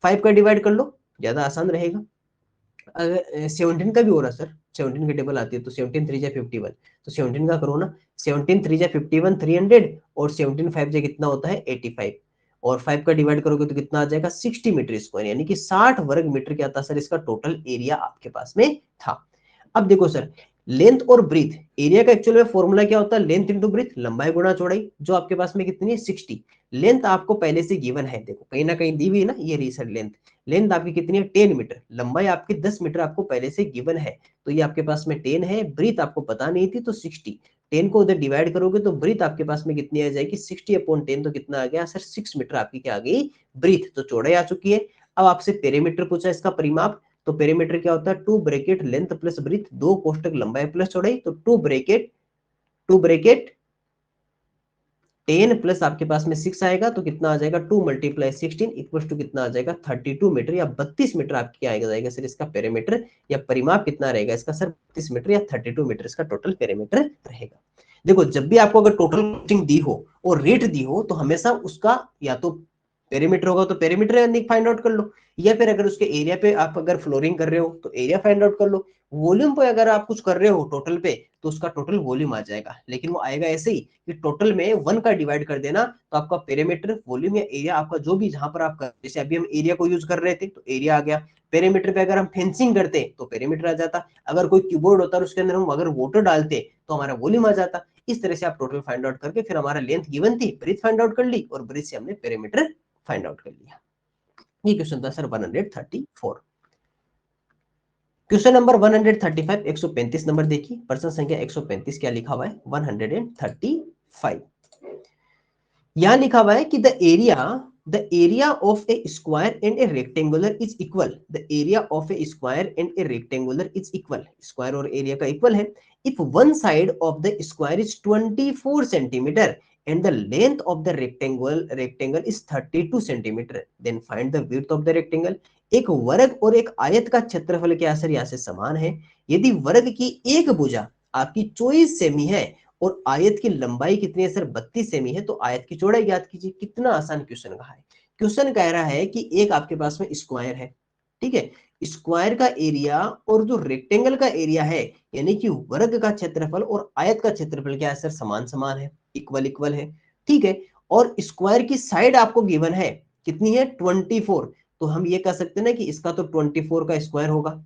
5 का डिवाइड कर लो, ज्यादा आसान रहेगा। अगर 17 का भी हो रहा सर, 17 की टेबल आती है तो 17 3 जा 51, तो 17 का करो ना, 17 3 जा 51 300, और 17 5 जा कितना होता है 85, और 5 का डिवाइड करोगे तो कितना आ जाएगा 60 मीटर स्क्वायर, यानी कि 60 वर्ग मीटर क्या था सर इसका टोटल एरिया आपके पास में था। अब देखो सर, लेंथ और ब्रीथ, एरिया का एक्चुअल में फॉर्मूला क्या होता है, लेंथ इंटू ब्रीथ, लंबाई गुणा चौड़ाई, जो आपके पास में कितनी है 60। लेंथ आपको पहले से गिवन है, देखो कहीं ना कहीं दी हुई है ना, ये रही सर लेंथ, लेंथ आपकी कितनी है 10 मीटर, लंबाई आपकी 10 मीटर आपको पहले से गिवन है, तो ये आपके पास में 10 है। ब्रीथ आपको पता नहीं थी तो 60, 10 को उधर डिवाइड करोगे तो ब्रीथ आपके पास में कितनी आ जाएगी 60/10, तो कितना आ गया सर 6 मीटर आपकी क्या आ गई ब्रीथ, तो चौड़ाई आ चुकी है। अब आपसे पेरीमीटर पूछा इसका परिमाप, तो पेरीमीटर क्या होता है 2 ब्रैकेट लेंथ प्लस ब्रीथ, 2 कोष्टक लंबाई प्लस चौड़ाई, तो 2 ब्रैकेट 10 प्लस आपके पास में 6 आएगा, तो कितना आ जाएगा 2 × 16 इक्वल टू कितना आ जाएगा 32 मीटर या 32 मीटर आपकी क्या आएगा जाएगा सर इसका पेरीमीटर या परिमाप कितना रहेगा इसका सर 32 मीटर या 32 मीटर इसका टोटल पेरीमीटर रहेगा। देखो जब भी आपको अगर टोटल कोस्टिंग दी हो और रेट दी हो तो हमेशा उसका या तो पेरीमीटर होगा तो पेरीमीटर फाइंड आउट कर लो, या फिर अगर उसके एरिया पे आप अगर फ्लोरिंग कर रहे हो तो एरिया फाइंड आउट कर लो, वॉल्यूम पे अगर आप कुछ कर रहे हो टोटल पे तो उसका टोटल वॉल्यूम आ जाएगा, लेकिन वो आएगा ऐसे ही कि टोटल में 1 का डिवाइड कर देना, तो आपका पेरीमीटर वॉल्यूम या एरिया आपका जो भी जहां पर आप कर, जैसे अभी हम एरिया को यूज कर रहे थे तो एरिया आ गया, पेरीमीटर पे अगर हम फेंसिंग करते तो पेरीमीटर आ जाता, अगर कोई कीबोर्ड होता और उसके अंदर हम अगर वाटर डालते तो हमारा वॉल्यूम आ जाता। इस तरह से आप टोटल फाइंड आउट करके फिर हमारा लेंथ गिवन थी, ब्रीथ फाइंड आउट कर ली और ब्रीथ से हमने पेरीमीटर फाइंड आउट कर लिया। ये क्वेश्चन था सर 134। क्वेश्चन नंबर 135, 135 नंबर देखिए, प्रश्न संख्या 135 क्या लिखा हुआ है 135, यहां लिखा हुआ है कि the area of a square and A rectangular is equal, the area of a square and A rectangular is equal, square और एरिया का इक्वल है, if one side of the square is 24 centimetre and the length of the rectangle is 32 centimetre, then find the width of the rectangle। एक वर्ग और एक आयत का क्षेत्रफल क्या सर यहाँ से समान है, यदि वर्ग की एक भुजा आपकी 24 सेमी है और आयत की लंबाई कितनी है सर 32 सेमी है, तो आयत की चौड़ाई ज्ञात कीजिए। कितना आसान क्वेश्चन कहा है, क्वेश्चन कह रहा है कि एक आपके पास में स्क्वायर है, ठीक है, स्क्वायर का एरिया और जो रेक्टेंगल का एरिया है, यानी कि वर्ग का क्षेत्रफल और आयत का क्षेत्रफल क्या है सर समान समान है, इक्वल इक्वल है, ठीक है, और स्क्वायर की साइड आपको गिवन है कितनी है 24, तो हम ये कह सकते हैं ना कि इसका तो 24 का स्क्वायर होगा,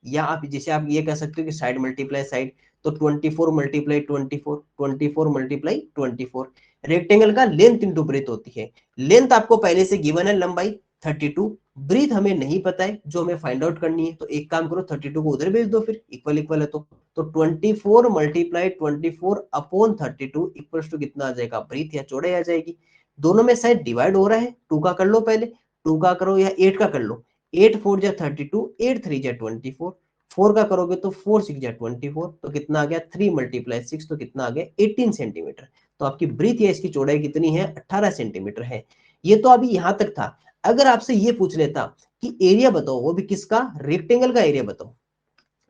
या आप जैसे आप ये कह सकते हो कि साइड मल्टीप्लाई साइड, तो 24 मल्टीप्लाई 24, 24 मल्टीप्लाई 24। रेक्टेंगल का लेंथ इंटू ब्रेथ होती है, लेंथ आपको पहले से गिवन है लंबाई 32, ब्रीथ हमें नहीं पता है जो हमें फाइंड आउट करनी है, तो एक काम करो 32 को उधर भेज दो, फिर इक्वल इक्वल है तो 24 मल्टीप्लाई 24/32 इक्वल्स टू कितना आ जाएगा ब्रीथ या चौड़ाई आ जाएगी। दोनों में शायद डिवाइड हो रहा है, 2 का कर लो पहले, 2 का करो या 8 का कर लो, 8 4 जा 32, 8 3 जा 24, 4 का करोगे तो 4 6 जा 24, तो कितना आ गया 3 मल्टीप्लाई 6, तो कितना आ गया 18 सेंटीमीटर। तो आपकी ब्रीथ या इसकी चौड़ाई कितनी है 18 सेंटीमीटर है। ये तो अभी यहां तक था, अगर आपसे ये पूछ लेता कि एरिया बताओ, वो भी किसका रेक्टेंगल का एरिया बताओ,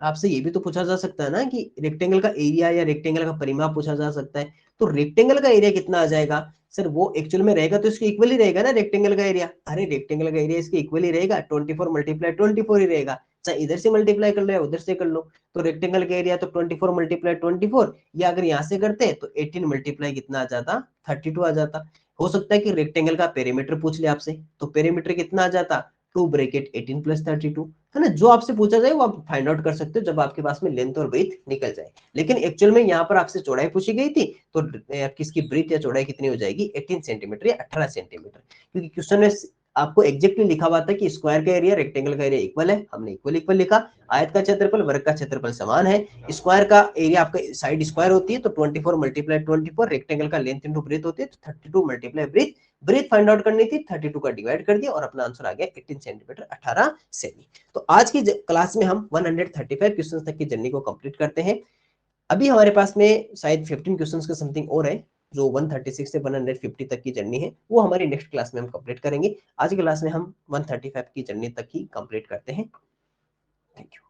आपसे ये भी तो पूछा जा सकता है ना कि रेक्टेंगल का एरिया या रेक्टेंगल का परिमाप पूछा जा सकता है, तो रेक्टेंगल का एरिया कितना आ जाएगा सर, वो एक्चुअल में रहेगा तो इसके इक्वल ही रहेगा ना रेक्टेंगल का एरिया, अरे रेक्टेंगल का एरिया इसके इक्वल ही रहेगा, 24 मल्टीप्लाई 24 ही रहेगा, चाहे इधर से मल्टीप्लाई कर लो या उधर से कर लो, तो रेक्टेंगल का एरिया तो 24 मल्टीप्लाई 24, या अगर यहाँ से करते तो 18 मल्टीप्लाई कितना आ जाता 32 आ जाता। हो सकता है कि रेक्टेंगल का पेरीमीटर पूछ ले आपसे, तो पेरीमीटर कितना आ जाता 2 ब्रैकेट 18 + 32, है ना, जो आपसे पूछा जाए वो आप फाइंड आउट कर सकते हो जब आपके पास में लेंथ और ब्रीथ निकल जाए। लेकिन एक्चुअल में यहाँ पर आपसे चौड़ाई पूछी गई थी, तो किसकी ब्रीथ या चौड़ाई कितनी हो जाएगी 18 सेंटीमीटर या 18 सेंटीमीटर, क्योंकि क्वेश्चन में आपको एग्जैक्टली लिखा हुआ था कि स्क्वायर का एरिया रेक्टेंगल का एरिया इक्वल है, हमने इक्वल इक्वल लिखा, आयत का क्षेत्रफल वर्ग का क्षेत्रफल समान है, स्क्वायर का एरिया आपका साइड स्क्वायर होती है तो 24 मल्टीप्लाई 24, रेक्टेंगल का लेंथ इंटू ब्रीथ होती है तो 32 multiply breadth, breadth find out करनी थी 32 का डिवाइड कर दिया और अपना आंसर आ गया 18 सेंटीमीटर 18 सेमी। तो आज की क्लास में हम 135 क्वेश्चंस तक की जर्नी को कंप्लीट करते हैं। अभी हमारे पास में शायद 15 क्वेश्चंस का समथिंग और है, जो 136 से 150 तक की जर्नी है वो हमारी नेक्स्ट क्लास में हम कंप्लीट करेंगे। आज की क्लास में हम 135 की जर्नी तक ही कंप्लीट करते हैं। Thank you.